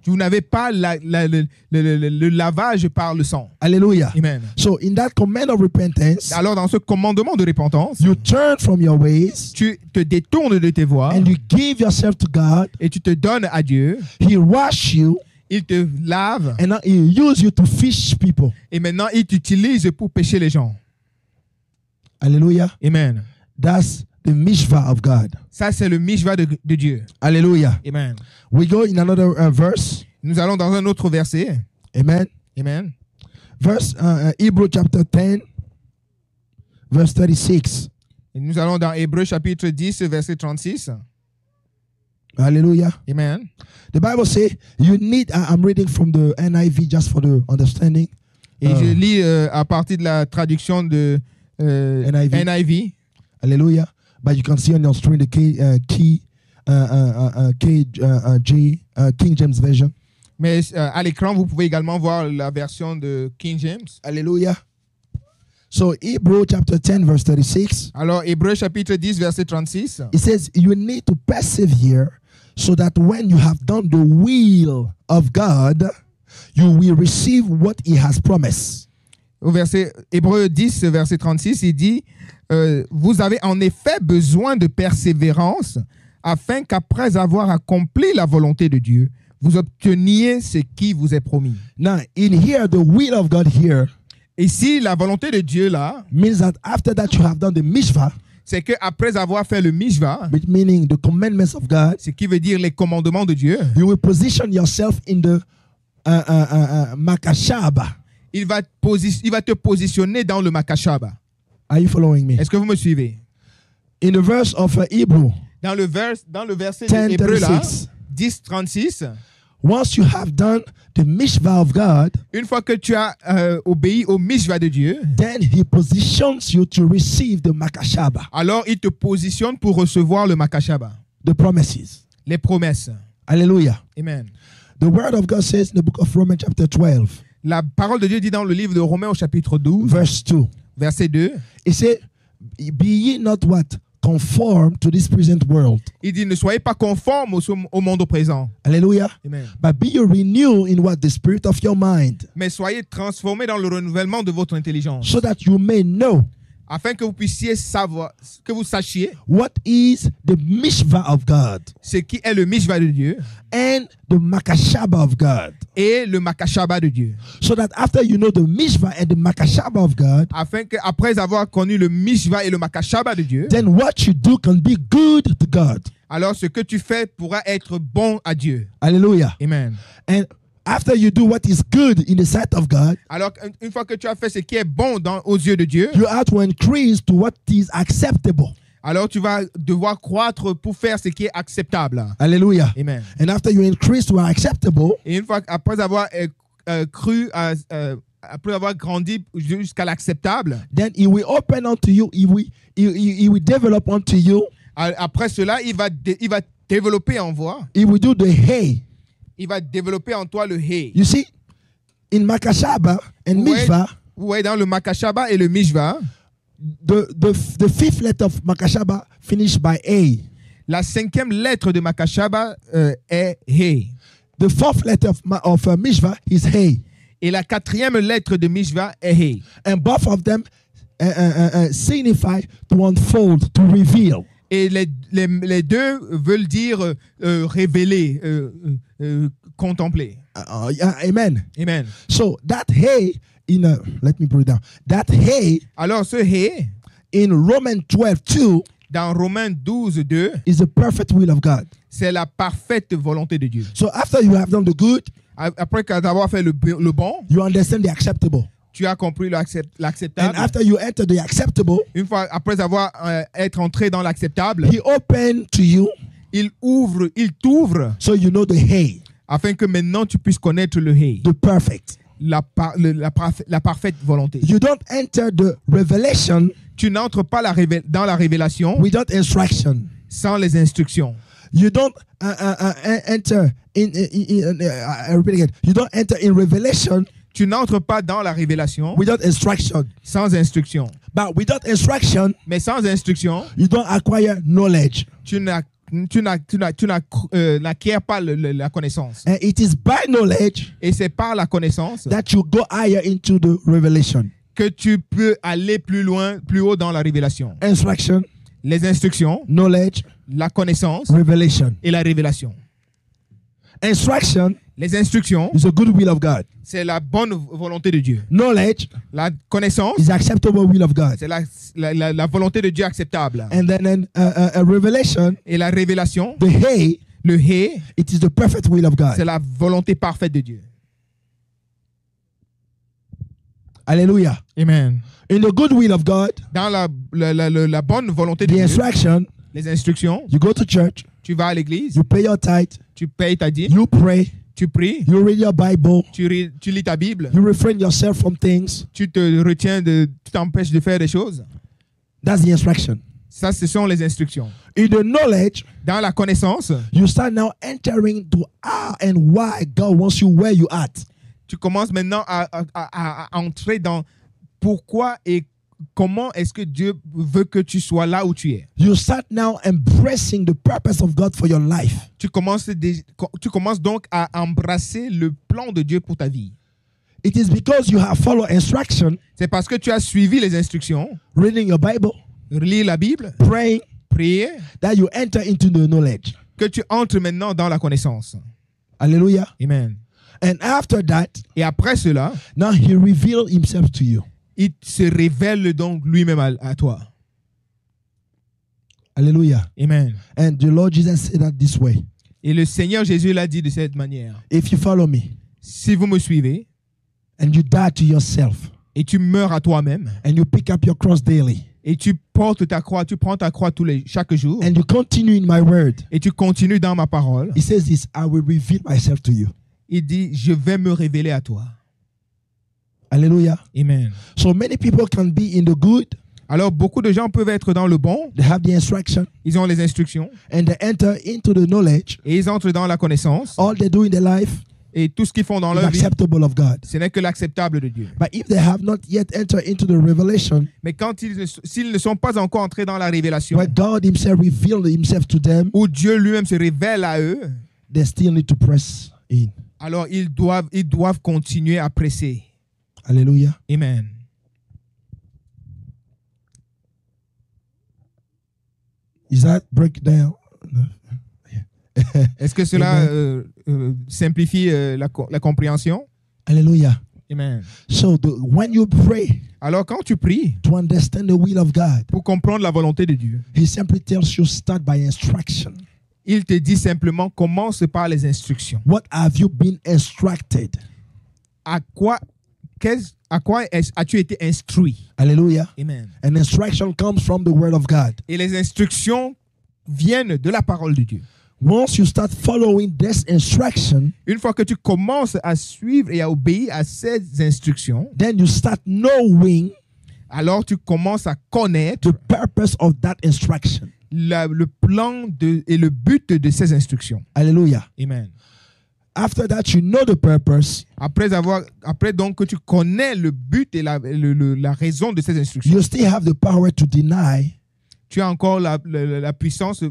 vous n'avez pas le lavage par le sang. Hallelujah. Amen. So in that command of repentance, Alors, dans ce commandement de repentance, you turn from your ways tu te détournes de tes voies and you give yourself to God. et tu te donnes à Dieu. He wash you Il te lave and now he use you to fish people. et maintenant il t'utilise pour pêcher les gens. Hallelujah. Amen. That's the mishvah of God. Ça, c'est le mishva de Dieu. Hallelujah. Amen. We go in another verse. Nous allons dans un autre verset. Amen. Amen. Verse Hebrew chapter 10, verse 36. Et nous allons dans Hébreux chapitre 10, verset 36. Hallelujah. Amen. The Bible says you need, I'm reading from the NIV just for the understanding. Et je lis à partir de la traduction de NIV. Hallelujah. But you can see on your screen the King James Version. Mais à l'écran, vous pouvez également voir la version de King James. Hallelujah. So Hebrew chapter 10 verse 36. Alors, Hébreux chapitre 10, verset 36. It says you need to persevere so that when you have done the will of God, you will receive what he has promised. Au verset Hébreux 10, verset 36, il dit vous avez en effet besoin de persévérance afin qu'après avoir accompli la volonté de Dieu, vous obteniez ce qui vous est promis. Now, in here, the will of God here Ici, la volonté de Dieu là, means that after that you have done the mishvah, c'est qu'après avoir fait le mishva, meaning the commandments of God, ce qui veut dire les commandements de Dieu, you will position yourself in the makashaba. il va te positionner dans le makashaba. Are you following me? Est-ce que vous me suivez? In the verse of Hebrew, Dans le verset 10, de Hébreu là, 36. 10, 36, once you have done the mishvah of God, une fois que tu as obéi au mishva de Dieu, then he positions you to receive the makashaba, alors il te positionne pour recevoir le makashaba, the promises. les promesses. Hallelujah. Amen. The word of God says in the book of Romans chapter 12, La parole de Dieu dit dans le livre de Romains au chapitre 12, verse 2, verset 2, it says, be ye not what? Conform to this present world. il dit ne soyez pas conformes au monde présent. Hallelujah. Amen. But be ye renewed in what? The spirit of your mind, Mais soyez transformés dans le renouvellement de votre intelligence, so that you may know afin que vous puissiez savoir, que vous sachiez what is the mishvah of God ce qui est le mishva de Dieu and the makashaba of God. et le makashaba de Dieu. So that after you know the mishvah and the makashaba of God, Afin qu'après avoir connu le mishva et le makashaba de Dieu, then what you do can be good to God. alors ce que tu fais pourra être bon à Dieu. Hallelujah. Amen. And after you do what is good in the sight of God, Alors une fois que tu as fait ce qui est bon aux yeux de Dieu, you have to increase to what is acceptable. alors tu vas devoir croître pour faire ce qui est acceptable. Hallelujah. Amen. And after you increase to acceptable, Et une fois après avoir après avoir grandi jusqu'à l'acceptable, then He will open unto you. He will develop unto you. après cela, il va développer en toi. He will do the hay. Il va développer en toi le hay. You see, in Makashaba and Mishva, Vous voyez, dans le Makashaba et le Mishva, the fifth letter of Makashaba finished by A. la 5e lettre de Makashaba est hay. The fourth letter of Mishva is hay. Et la 4e lettre de Mishva est hay. And both of them signify to unfold, to reveal. Et les deux veulent dire révéler, contempler. Amen. Amen. So that hay let me put it down. That hay Alors ce hay, in Romans 12:2 dans Romains 12:2, is the perfect will of God. c'est la parfaite volonté de Dieu. So after you have done the good, Après avoir fait le bon, you understand the acceptable. tu as compris And l'acceptable. after you enter the acceptable, Une fois après avoir être entré dans l'acceptable, He opened to you il t'ouvre so you know the hay, afin que maintenant tu puisses connaître le hay, the perfect. la parfaite volonté. You don't enter the revelation Tu n'entres pas dans la révélation without instruction. sans les instructions. You don't enter I repeat again. You don't enter in revelation Tu n'entres pas dans la révélation without instruction. sans instruction. But without instruction, Mais sans instruction, you don't acquire knowledge. tu n'acquiers pas la connaissance. And it is by knowledge Et c'est par la connaissance that you go higher into the revelation. que tu peux aller plus haut dans la révélation. Instruction, Les instructions, knowledge, la connaissance revelation. et la révélation. Instruction Les instructions, is the good will of God. c'est la bonne volonté de Dieu. Knowledge La connaissance, is the acceptable will of God. c'est la volonté de Dieu acceptable. And then a revelation, Et la révélation, the hay, le hay, it is the perfect will of God. c'est la volonté parfaite de Dieu. Hallelujah. Amen. In the good will of God, Dans la bonne volonté de the Dieu, instruction, les instructions, you go to church, tu vas à l'église, you pay your tithe, tu payes ta dîme, you pray, tu pries, you read your Bible, tu lis ta Bible, you refrain yourself from things. tu t'empêches de faire des choses. That's the instruction. Ça, ce sont les instructions. In the knowledge, Dans la connaissance, you start now entering to how and why God wants you where you at. tu commences maintenant à entrer dans pourquoi et comment est-ce que Dieu veut que tu sois là où tu es. You start now embracing the purpose of God for your life. Tu commences donc à embrasser le plan de Dieu pour ta vie. It is because you have followed instruction, C'est parce que tu as suivi les instructions, reading your Bible, lire la Bible, praying, prier, that you enter into the knowledge. que tu entres maintenant dans la connaissance. Hallelujah. Amen. And after that, Et après cela, now He revealed Himself to you. il se révèle donc lui-même à toi. Hallelujah. Amen. And the Lord Jesus said that this way. Et le Seigneur Jésus l'a dit de cette manière. If you follow me Si vous me suivez and you die to yourself et tu meurs à toi-même and you pick up your cross daily et tu portes ta croix, tu prends ta croix chaque jour and you continue in my word, et tu continues dans ma parole, He says this, I will reveal myself to you. il dit, je vais me révéler à toi. Hallelujah. Amen. So many people can be in the good, Alors, beaucoup de gens peuvent être dans le bon, they have the instruction, ils ont les instructions and they enter into the knowledge. et ils entrent dans la connaissance All they do in their life et tout ce qu'ils font dans is leur vie, acceptable of God. ce n'est que l'acceptable de Dieu. But if they have not yet entered into the revelation, Mais s'ils ne sont pas encore entrés dans la révélation, where God Himself revealed Himself to them, où Dieu lui-même se révèle à eux, they still need to press in. alors ils doivent continuer à presser. Hallelujah. Amen. Is that breakdown? Est-ce que cela simplifie la compréhension? Hallelujah. Amen. So when you pray Alors quand tu pries to understand the will of God, pour comprendre la volonté de Dieu, He simply tells you start by instruction. il te dit simplement commence par les instructions. What have you been instructed? À quoi à quoi as-tu été instruit? Hallelujah. Amen. And instruction comes from the word of God. Et les instructions viennent de la parole de Dieu. Once you start following this instruction, Une fois que tu commences à suivre et à obéir à ces instructions, then you start knowing alors tu commences à connaître the purpose of that instruction. le plan et le but de ces instructions. Hallelujah. Amen. After that, you know the purpose. Après donc que tu connais le but et la raison de ces instructions, You still have the power to deny tu as encore la puissance,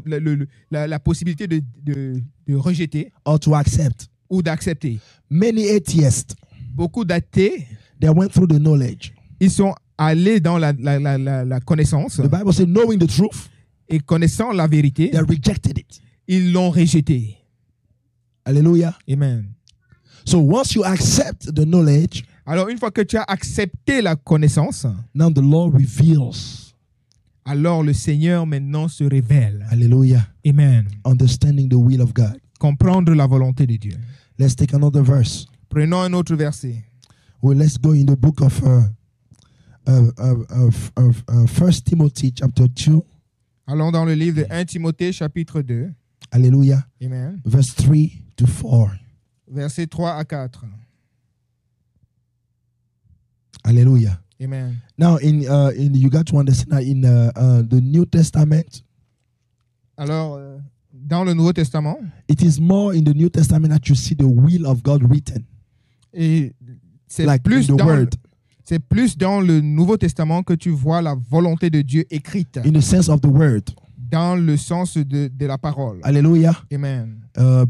la possibilité de rejeter or to accept. ou d'accepter. Many atheists, Beaucoup d'athées, they went through the knowledge. ils sont allés dans la connaissance The Bible says, knowing the truth, et connaissant la vérité, they rejected it. ils l'ont rejeté. Hallelujah. Amen. So once you accept the knowledge, Alors, une fois que tu as accepté la connaissance, now the Lord reveals. alors le Seigneur maintenant se révèle. Hallelujah. Amen. Understanding the will of God. Comprendre la volonté de Dieu. Let's take another verse. Prenons un autre verset. Well, let's go in the book of 1 Timothy chapter 2. Allons dans le livre de 1 Timothée chapitre 2. Hallelujah. Amen. Verse 3 to 4. Versets 3 à 4. Hallelujah. Amen. Now, you got to understand that in the New Testament, Alors, dans le Nouveau Testament, it is more in the New Testament that you see the will of God written. et c'est Like plus in the Word. c'est plus dans le Nouveau Testament que tu vois la volonté de Dieu écrite, In the sense of the word. dans le sens de la parole. Hallelujah. Amen.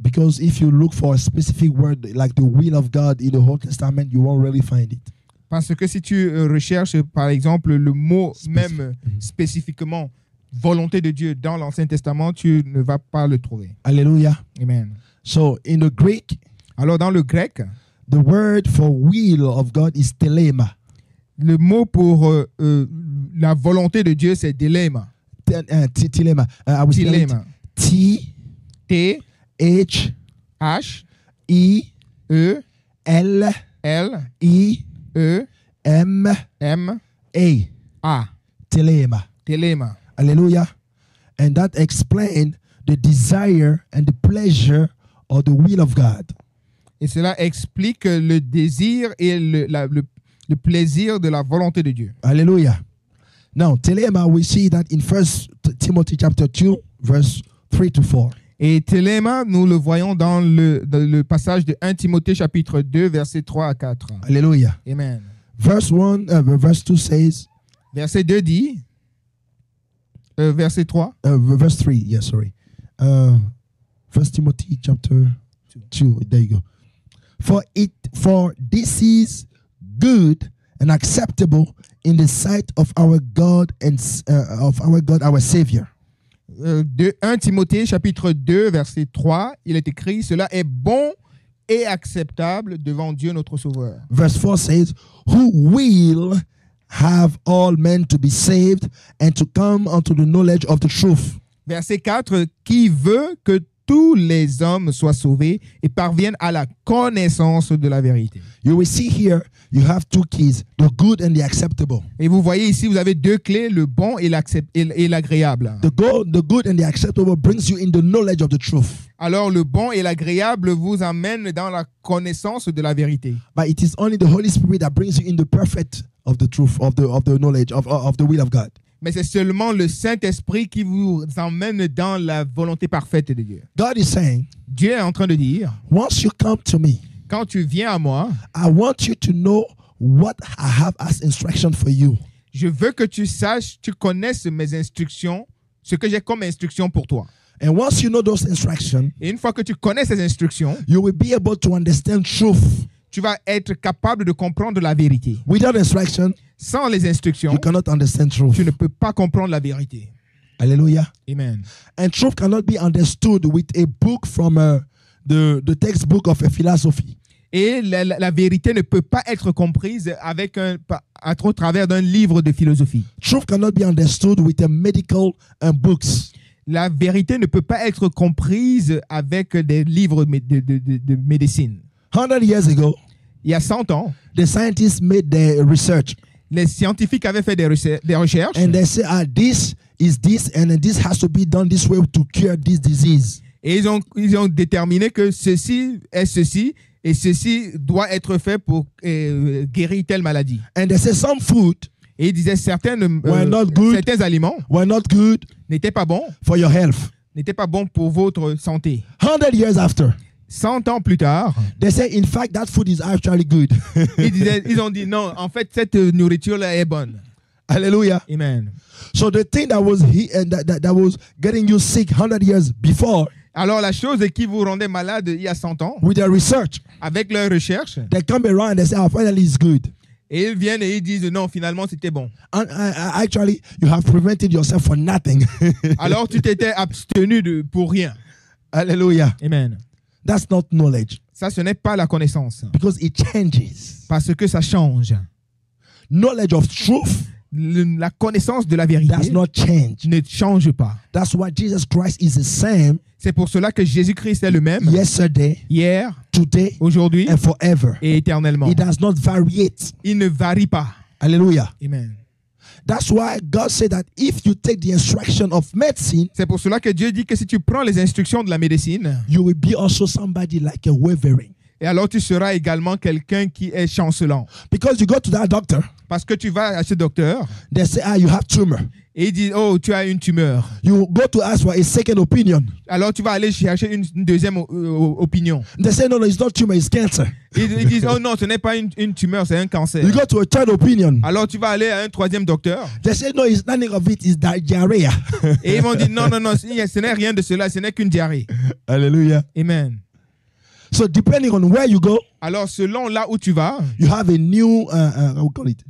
Because if you look for a specific word like the will of God in the Old Testament, you won't really find it. Parce que si tu recherches, par exemple, le mot même spécifiquement volonté de Dieu dans l'Ancien Testament, tu ne vas pas le trouver. Hallelujah. Amen. So in the Greek, Alors, dans le grec, the word for will of God is telema. le mot pour la volonté de Dieu, c'est dilemme. Telema. I will spell it. Dilemme. T T, H H, E E, L L, E E, M M, A. A. Telema. Dilemme. Hallelujah. And that explains the desire and the pleasure of the will of God. Et cela explique le désir et le plaisir de la volonté de Dieu. Hallelujah. Now, telema, we see that in 1 Timothy chapter 2, verse 3 to 4. Et téléma, nous le voyons dans le passage de 1 Timothée chapitre 2, versets 3 à 4. Hallelujah. Amen. Verse 2 says, Verset 2 dit, verset 3, verse 3, yes, sorry. 1 Timothy chapter 2, there you go. For this is good and acceptable in the sight of our God and our Savior. 1 Timothée chapitre 2, verset 3, il est écrit, cela est bon et acceptable devant Dieu notre Sauveur. Verse 4 says, who will have all men to be saved and to come unto the knowledge of the truth. Verset 4, qui veut que tous les hommes soient sauvés et parviennent à la connaissance de la vérité. You will see here, you have two keys, the good and the acceptable. Et vous voyez ici, vous avez deux clés, le bon et l'agréable. The good and the acceptable brings you in the knowledge of the truth. Alors le bon et l'agréable vous amènent dans la connaissance de la vérité. But it is only the Holy Spirit that brings you in the perfect of the truth, of the knowledge, of the will of God. Mais c'est seulement le Saint-Esprit qui vous emmène dans la volonté parfaite de Dieu. God is saying, Dieu est en train de dire, once you come to me, quand tu viens à moi, I want you to know what I have as instruction for you. Je veux que tu saches, tu connaisses mes instructions, ce que j'ai comme instruction pour toi. And once you know those instructions, Et une fois que tu connais ces instructions, you will be able to understand truth. tu vas être capable de comprendre la vérité. Without instruction, Sans les instructions, you cannot understand truth. tu ne peux pas comprendre la vérité. Hallelujah. Amen. And truth cannot be understood with a book from the textbook of a philosophy. Et la vérité ne peut pas être comprise avec à travers d'un livre de philosophie. Truth cannot be understood with a medical books. La vérité ne peut pas être comprise avec des livres de médecine. 100 years ago, Il y a 100 ans, the scientists made their research les scientifiques avaient fait des recherches and they say, this is this, and then this has to be done this way to cure this disease. et ils ont déterminé que ceci est ceci et ceci doit être fait pour guérir telle maladie. And they say some food Et ils disaient certains aliments were not good n'étaient pas bons, for your health. n'étaient pas bons pour votre santé. 100 years after, 100 ans plus tard, they say, in fact, that food is actually good. ils ont dit non, en fait, cette nourriture-là est bonne. Hallelujah. Amen. So the thing that was that was getting you sick 100 years before, Alors, la chose qui vous rendait malade il y a 100 ans, with their research, avec leur recherche, they come around and they say, finally it's good. et ils viennent et ils disent non, finalement, c'était bon. And actually, you have prevented yourself for nothing. Alors, tu t'étais abstenu pour rien. Hallelujah. Amen. That's not knowledge. Ça, ce n'est pas la connaissance. Because it changes. Parce que ça change. Knowledge of truth La connaissance de la vérité does not change. ne change pas. That's why Jesus Christ is the same C'est pour cela que Jésus-Christ est le même yesterday, hier, today, aujourd'hui and forever. et éternellement. It does not variate. Il ne varie pas. Hallelujah. Amen. That's why God said that if you take the instruction of medicine, C'est pour cela que Dieu dit que si tu prends les instructions de la médecine, you will be also somebody like a wavering. et alors tu seras également quelqu'un qui est chancelant. Because you go to that doctor, Parce que tu vas à ce docteur they say, you have tumor. et il dit, oh, tu as une tumeur. You go to ask for a second opinion. Alors tu vas aller chercher une deuxième opinion. They say, no, it's not tumor, it's cancer. Ils disent, oh non, ce n'est pas une tumeur, c'est un cancer. You go to a third opinion. Alors tu vas aller à un troisième docteur They say, no, it's nothing of it, it's diarrhea. et ils vont dire, non, ce n'est rien de cela, ce n'est qu'une diarrhée. Hallelujah. Amen. So depending on where you go, Alors selon là où tu vas, you have a new, how we call it,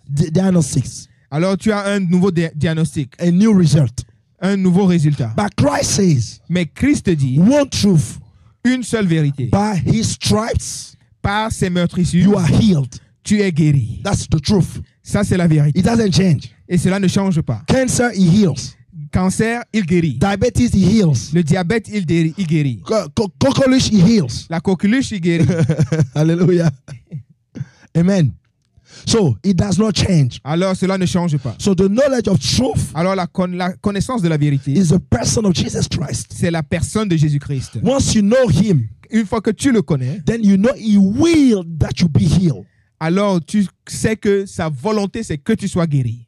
diagnostics, alors tu as un nouveau diagnostic, a new result. un nouveau résultat. But Christ says, Mais Christ dit one truth, une seule vérité. by his stripes, Par ses meurtrissures, you are healed. tu es guéri. That's the truth. Ça, c'est la vérité. It doesn't change. Et cela ne change pas. Cancer, he heals. Cancer, il guérit. Diabetes, he heals. Le diabète, il guérit. Cockroach, he heals. La coqueluche, il guérit. Hallelujah. Amen. So it does not change. Alors, cela ne change pas. So the knowledge of truth Alors, la connaissance de la vérité, is the person of Jesus Christ. c'est la personne de Jésus-Christ. Once you know him, Une fois que tu le connais, then you know he will that you be healed. alors tu sais que sa volonté, c'est que tu sois guéri.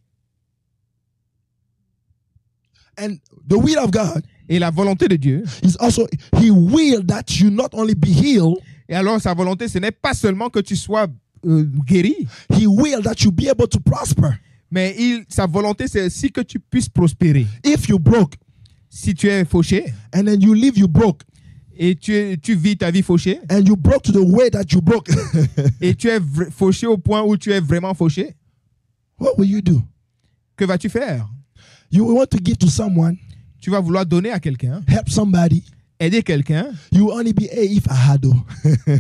And the will of God Et la volonté de Dieu, is also, he will that you not only be healed, et alors sa volonté, ce n'est pas seulement que tu sois guéri, he will that you be able to prosper. mais sa volonté, c'est aussi que tu puisses prospérer. If you broke, Si tu es fauché, and then you live, you broke, et tu vis ta vie fauchée, and you broke to the way that you broke, et tu es fauché au point où tu es vraiment fauché, what will you do? que vas-tu faire? You will want to give to someone, Tu vas vouloir donner à quelqu'un, help somebody. aider quelqu'un, You will only be, hey, if I had.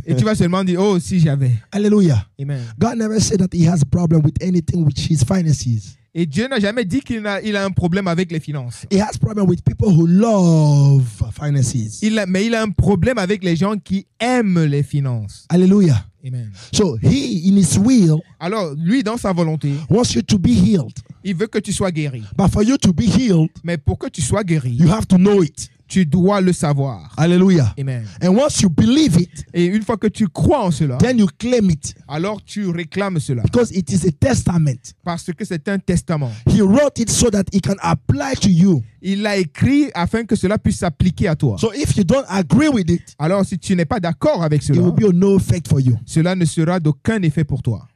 et tu vas seulement dire, oh, si j'avais. Hallelujah. Amen. God never said that he has a problem with anything with his finances. Et Dieu n'a jamais dit qu'il a un problème avec les finances. He has problem with people who love finances. Mais il a un problème avec les gens qui aiment les finances. Hallelujah. Amen. So he, in his will, Alors, lui, dans sa volonté, wants you to be healed. il veut que tu sois guéri. But for you to be healed, Mais pour que tu sois guéri, you have to know it. tu dois le savoir. Hallelujah. Amen. And once you believe it, Et une fois que tu crois en cela, then you claim it. alors tu réclames cela. Because it is a testament. Parce que c'est un testament. He wrote it so that it can apply to you. Il l'a écrit afin que cela puisse s'appliquer à toi. So if you don't agree with it, Alors, si tu n'es pas d'accord avec it cela, will be of no effect for you. cela ne sera d'aucun effet pour toi.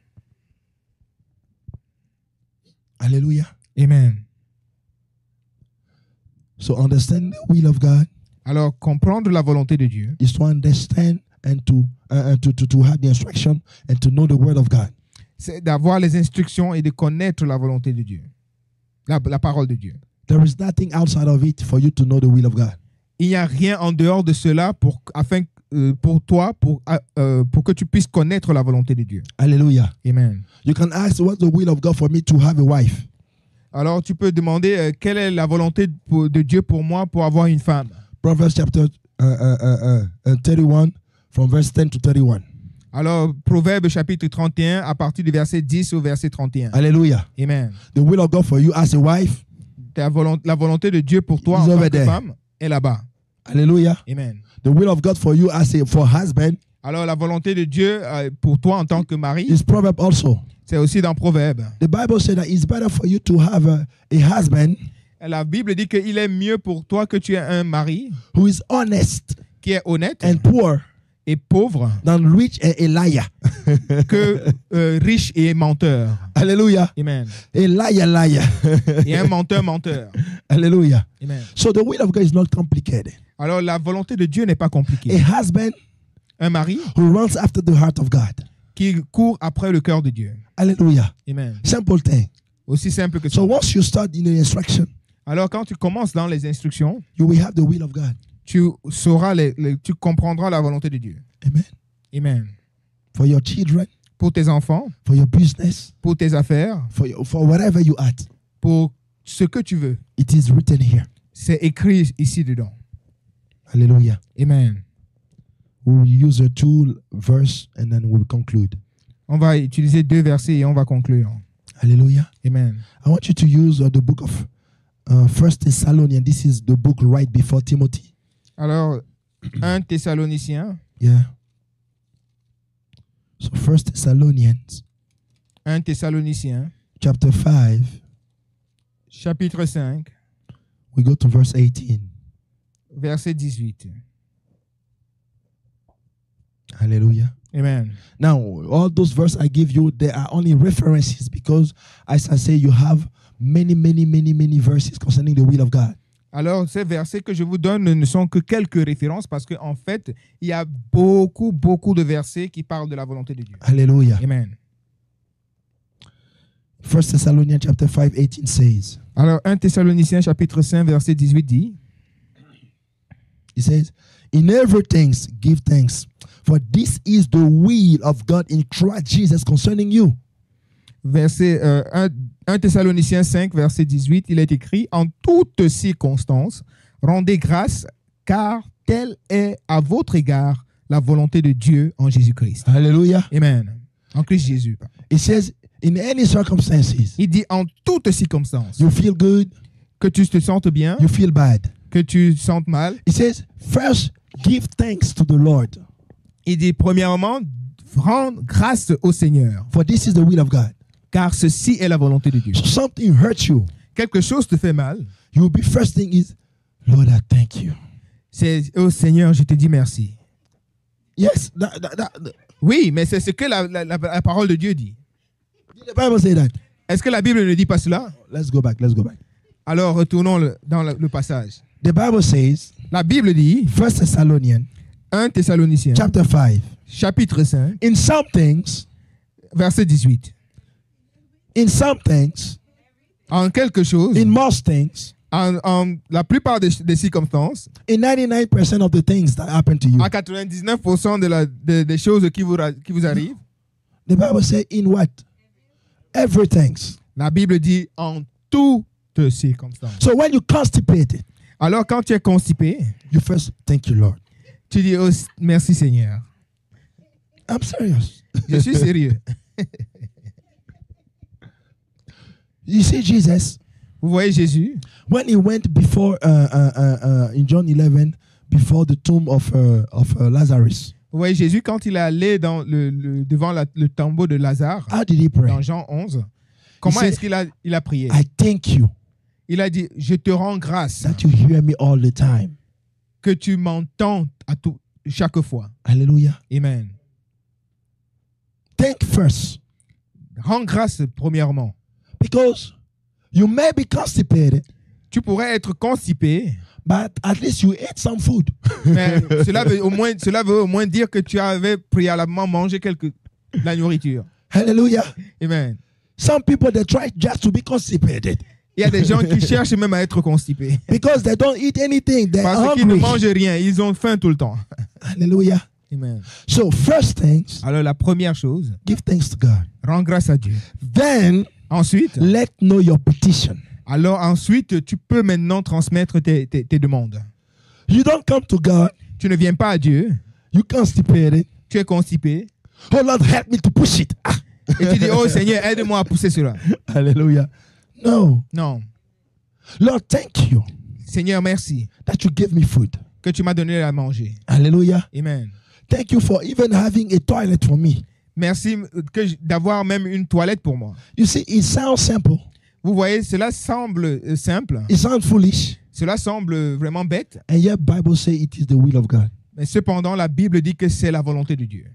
Hallelujah. Amen. So understand the will of God Alors, comprendre la volonté de Dieu, is to understand and to have the instruction and to know the word of God. c'est d'avoir les instructions et de connaître la volonté de Dieu, la parole de Dieu. There is nothing outside of it for you to know the will of God. Il n'y a rien en dehors de cela pour que tu puisses connaître la volonté de Dieu. Hallelujah. Amen. You can ask, what's the will of God for me to have a wife? Alors, tu peux demander quelle est la volonté de Dieu pour moi pour avoir une femme. Proverbs chapter 31, from verse 10 to 31. Alors, Proverbe chapitre 31, à partir du verset 10 au verset 31. Hallelujah. Amen. The will of God for you as a wife. La volonté de Dieu pour toi Is en tant over que there. femme est là-bas. Hallelujah. Amen. The will of God for you as a for husband Alors, la volonté de Dieu pour toi en tant que mari, is proverb also. c'est aussi dans Proverbe. The Bible said that it's better for you to have a husband La Bible dit qu'il est mieux pour toi que tu aies un mari who is honest qui est honnête and poor et pauvre than rich and a liar. que riche et menteur. Hallelujah. Amen. A liar. Et un menteur. Hallelujah. Amen. So the will of God is not complicated. Alors, la volonté de Dieu n'est pas compliquée. A husband Un mari who runs after the heart of God. qui court après le cœur de Dieu. Hallelujah. Amen. Simple thing. Aussi simple que ça. So once you start in the instruction, Alors, quand tu commences dans les instructions, you will have the will of God. tu sauras, tu comprendras la volonté de Dieu. Amen. Amen. For your children, Pour tes enfants, for your business, pour tes affaires, for whatever you at, pour ce que tu veux. it is written here. C'est écrit ici dedans. Hallelujah. Amen. We will use a two verse and then we'll conclude. On va utiliser 2 versets et on va conclure. Hallelujah. Amen. I want you to use the book of 1 Thessalonians. This is the book right before Timothy. Alors, 1 Thessaloniciens, Yeah. So 1 Thessalonians 1 Thessaloniciens, chapter 5, chapitre 5, we go to verse 18. verset 18. Hallelujah. Amen. Now, all those verses I give you, they are only references because, as I say, you have many verses concerning the will of God. Alors, ces versets que je vous donne ne sont que quelques références parce qu'en fait, il y a beaucoup de versets qui parlent de la volonté de Dieu. Hallelujah. Amen. 1 Thessalonians chapter 5, 18 says, Alors, 1 Thessaloniciens chapitre 5, verset 18 dit, it says, in everything give thanks, for this is the will of God in Christ Jesus concerning you. verset 1 Thessaloniciens 5, verset 18, il est écrit, en toutes circonstances, rendez grâce, car telle est à votre égard la volonté de Dieu en Jésus-Christ. Hallelujah. Amen. En Christ Jésus. It says, in any circumstances, Il dit en toutes circonstances, you feel good, que tu te sentes bien, you feel bad. que tu te sentes mal. It says, first give thanks to the Lord, Il dit premièrement, rendre grâce au Seigneur, for this is the will of God. car ceci est la volonté de Dieu. So something hurts you. Quelque chose te fait mal, You will be first thing is, Lord, I thank you. c'est oh Seigneur, je te dis merci. Yes, Oui, mais c'est ce que la parole de Dieu dit. the Bible say that. Est-ce que la Bible ne dit pas cela? Let's go back. Alors retournons dans le passage. The Bible says, La Bible dit, 1 Thessalonians 1 Thessaloniciens, chapter 5, chapitre 5, in some things, verset 18. En quelque chose, in most things, en la plupart des circonstances, in 99% of the things that happen to you, à 99% des choses qui vous arrivent, the Bible says, in what? Everything. la Bible dit en toutes circonstances. So when you're constipated, Alors quand tu es constipé, you first thank you, Lord. tu dis oh, merci Seigneur. I'm serious. Je suis sérieux. You see Jesus, Vous voyez Jésus, when he went before, in John 11, before the tomb of Lazarus, vous voyez Jésus quand il est allé devant le tombeau de Lazare, how did he pray? dans Jean 11, comment said, est-ce qu'il a prié? I thank you Il a dit, je te rends grâce that you hear me all the time. que tu m'entends chaque fois. Hallelujah. Amen. Thank first. Rends grâce premièrement. Because you may be constipated, Tu pourrais être constipé, but at least you ate some food. mais cela veut au moins dire que tu avais préalablement mangé la nourriture. Hallelujah. Amen. Some people, they try just to be constipated Il y a des gens qui cherchent même à être constipés. because they don't eat anything. They're Parce qu'ils ne hungry. mangent rien, ils ont faim tout le temps. Hallelujah. Amen. So first things, Alors la première chose, give thanks to God. rends grâce à Dieu. Then Ensuite, let know your petition. ensuite, tu peux maintenant transmettre tes demandes. You don't come to God, Tu ne viens pas à Dieu, you constipated, tu es constipé, Oh Lord, help me to push it. Ah. Et tu dis, oh Seigneur, aide-moi à pousser cela. Hallelujah. No. Non. Lord, thank you Seigneur, merci that you gave me food. que tu m'as donné à manger. Hallelujah. Amen. Thank you for even having a toilet for me. Merci d'avoir même une toilette pour moi. You see, it sounds simple. Vous voyez, cela semble simple. It sounds foolish. Cela semble vraiment bête. And yet Bible says it is the will of God. Mais cependant, la Bible dit que c'est la volonté de Dieu.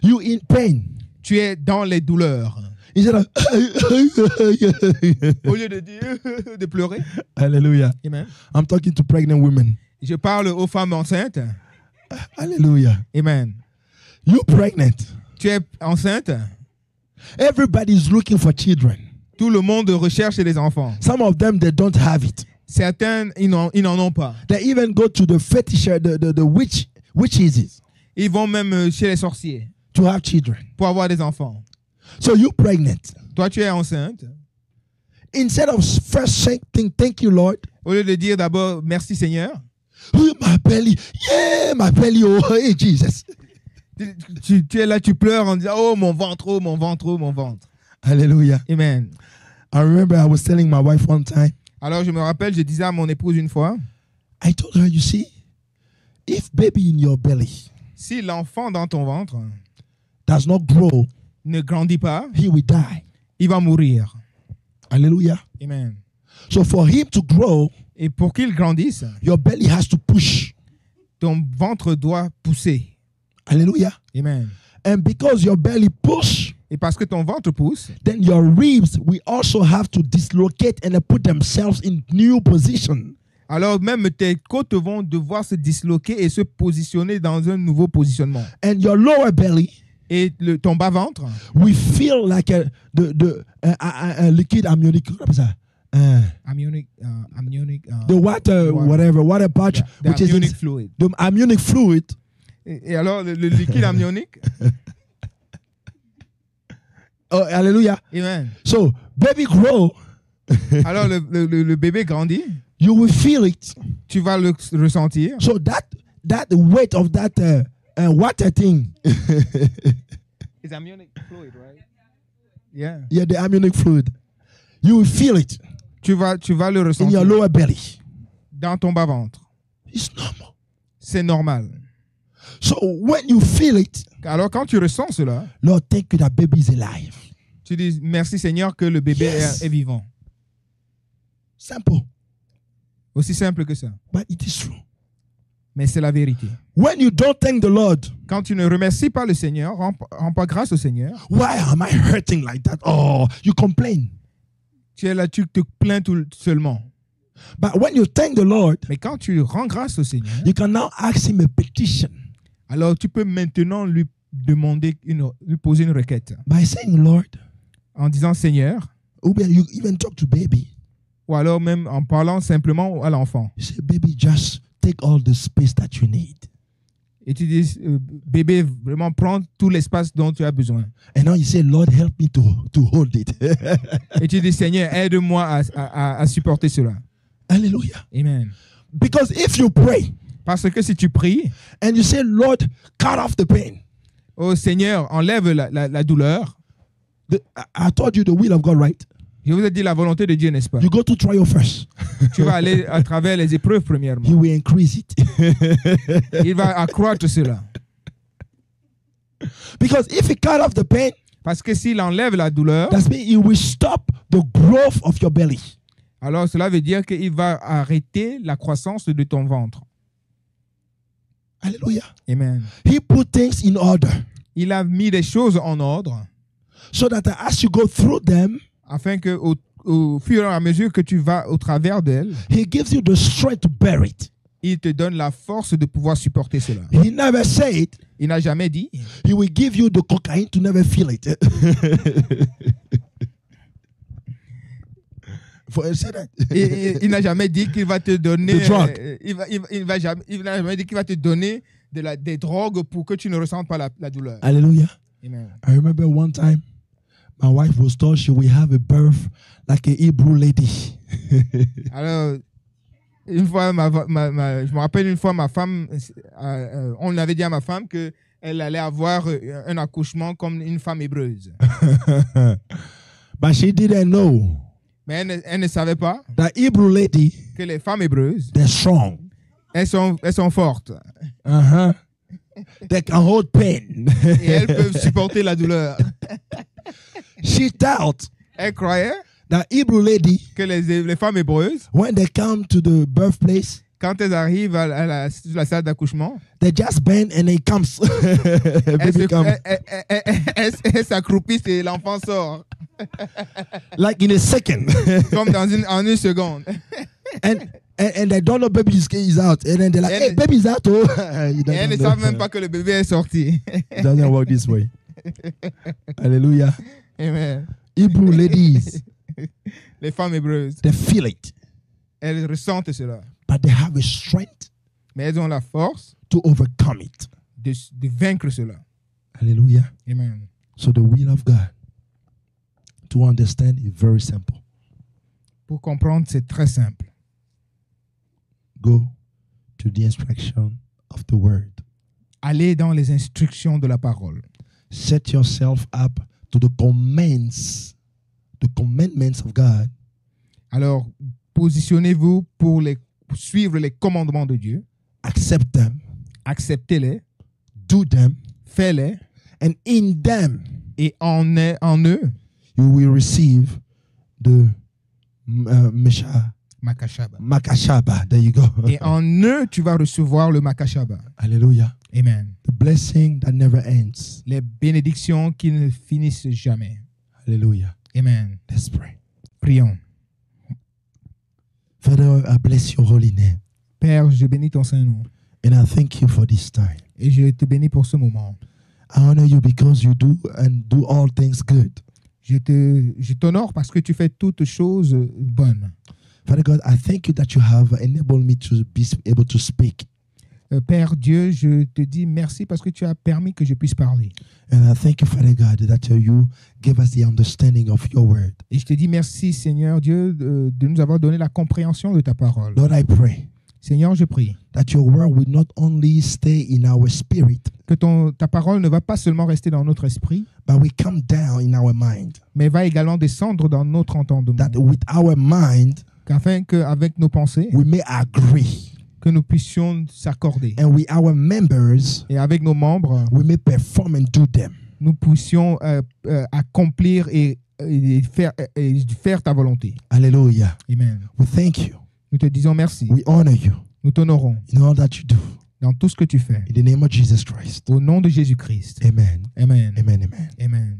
You in pain. Tu es dans les douleurs. Instead of Au lieu de dire, de pleurer. Hallelujah. Amen. I'm talking to pregnant women. Je parle aux femmes enceintes. Hallelujah. Amen. You pregnant. Tu es enceinte. Everybody's looking for children. Tout le monde recherche des enfants. Some of them, they don't have it. Certains, ils n'en ont pas. They even go to the fetisher, the witches Ils vont même chez les sorciers to have children. pour avoir des enfants. So you pregnant. Toi, tu es enceinte. Instead of first saying, thank you, Lord. Au lieu de dire d'abord merci Seigneur, Oh, my belly. Yeah, my belly. Oh, hey, Jesus. tu es là, tu pleures en disant oh mon ventre, oh mon ventre, oh mon ventre. Hallelujah. Amen. I remember I was telling my wife one time, Alors je me rappelle, je disais à mon épouse une fois, I told her, you see, if baby in your belly si l'enfant dans ton ventre does not grow, ne grandit pas, he will die. il va mourir. Hallelujah. Amen. So for him to grow, Et pour qu'il grandisse, your belly has to push. ton ventre doit pousser. Hallelujah. Amen. And because your belly push, Et parce que ton ventre pousse, then your ribs will also have to dislocate and put themselves in new position. alors même tes côtes vont devoir se disloquer et se positionner dans un nouveau positionnement. And your lower belly Et ton bas-ventre will feel like a liquid amniotic. What was that? amniotic, The water, water patch, the which is amniotic fluid. the amniotic fluid. Et alors, le liquide amnionique. Oh, hallelujah. Amen. So, baby grow, Alors, le bébé grandit. you will feel it. Tu vas le ressentir. So that weight of that water thing, It's amniotic fluid, right? Yeah. yeah, the amniotic fluid, you will feel it Tu vas le in ressentir your lower belly. dans ton bas-ventre. It's normal. C'est normal. So when you feel it, Alors, quand tu ressens cela, Lord, thank you that baby is alive. tu dis merci Seigneur que le bébé Yes. est vivant. Simple, Aussi simple que ça. but it is true. Mais c'est la vérité. When you don't thank the Lord, Quand tu ne remercies pas le Seigneur, rends pas grâce au Seigneur, why am I hurting like that? Oh, you complain. tu es là, tu te plains tout seulement. But when you thank the Lord, Mais quand tu rends grâce au Seigneur, you can now ask him a petition alors tu peux maintenant lui poser une requête by saying, Lord, en disant Seigneur, or you even talk to baby. ou alors même en parlant simplement à l'enfant. You say, baby, just take all the space that you need. Et tu dis, bébé, vraiment prends tout l'espace dont tu as besoin. And now you say, Lord, help me to hold it. Et tu dis, Seigneur, aide-moi à supporter cela. Hallelujah. Amen. Because if you pray Parce que si tu pries, and you say, Lord, cut off the pain. oh Seigneur, enlève la douleur. I told you the will of God, right? Je vous ai dit la volonté de Dieu, n'est-ce pas? You go to trial first. Tu vas aller à travers les épreuves premièrement. He will increase it. Il va accroître cela. Because if he cut off the pain, Parce que s'il enlève la douleur, that means he will stop the growth of your belly. alors cela veut dire qu'il va arrêter la croissance de ton ventre. Hallelujah. Amen. He put things in order Il a mis des choses en ordre so that as you go through them, afin que au fur et à mesure que tu vas au travers d'elle, he gives you the strength to bear it. il te donne la force de pouvoir supporter cela. He never said Il n'a jamais dit, he will give you the cocaine to never feel it. il n'a jamais dit qu'il va te donner, The drug. il n'a jamais dit qu'il va te donner des drogues pour que tu ne ressentes pas la douleur. Hallelujah. Amen. I remember one time my wife was told she will have a birth like a Hebrew lady. Alors, une fois, je me rappelle une fois, ma femme, on avait dit à ma femme qu'elle elle allait avoir un accouchement comme une femme hébreuse. But she didn't know Mais elle ne savait pas that Hebrew lady, que les femmes hébreuses, they're strong. elles sont fortes. Uh-huh. They can hold pain. Et elles peuvent supporter la douleur. She thought Elle croyait that Hebrew lady, que les femmes hébreuses, when they come to the birthplace, quand elles arrivent à la salle d'accouchement, they just bend and it comes. elles s'accroupissent et l'enfant sort. Like in a second. Comme en une seconde. And they don't know baby is out. And then they're like, hey, baby's out. Oh. Et elles ne savent même pas que le bébé est sorti. It doesn't work this way. Hallelujah. Amen. Hebrew ladies, Les femmes hébreuses, they feel it. elles ressentent cela. But they have a strength Mais elles ont la force to overcome it. de vaincre cela. Hallelujah. Amen. So the will of God, to understand, is very simple. Pour comprendre, c'est très simple. Go to the instruction of the word. Allez dans les instructions de la parole. Set yourself up to the commandments of God. Alors, positionnez-vous pour suivre les commandements de Dieu. Accept them. Acceptez-les. Do them. Faites-les. And in them, Et en eux, you will receive the Makashaba. Makashaba. There you go. Et en eux, tu vas recevoir le Makashaba. Hallelujah. Amen. The blessing that never ends. Les bénédictions qui ne finissent jamais. Hallelujah. Amen. Let's pray. Prions. Father, I bless your holy name. Père, je bénis ton Saint-Nom. And I thank you for this time. Et je te bénis pour ce moment. I honor you because you do all things good. Je t'honore parce que tu fais toutes choses bonnes. Father God, I thank you that you have enabled me to be able to speak. Père Dieu, je te dis merci parce que tu as permis que je puisse parler. And I thank you, Father God, that you give us the understanding of your word. Et je te dis merci, Seigneur Dieu, de nous avoir donné la compréhension de ta parole. Lord, I pray Seigneur, je prie that your word will not only stay in our spirit, que ta parole ne va pas seulement rester dans notre esprit, but will come down in our mind. mais va également descendre dans notre entendement. That with our mind, Afin qu'avec nos pensées, we may agree. Que nous puissions s'accorder. And with our members, et avec nos membres, we may perform and do them. Nous puissions accomplir et faire ta volonté. Hallelujah. Amen. We thank you. Nous te disons merci. We honor you. Nous t'honorons. In all that you do. Dans tout ce que tu fais. In the name of Jesus Christ. Au nom de Jésus-Christ. Amen. Amen. Amen. Amen. Amen.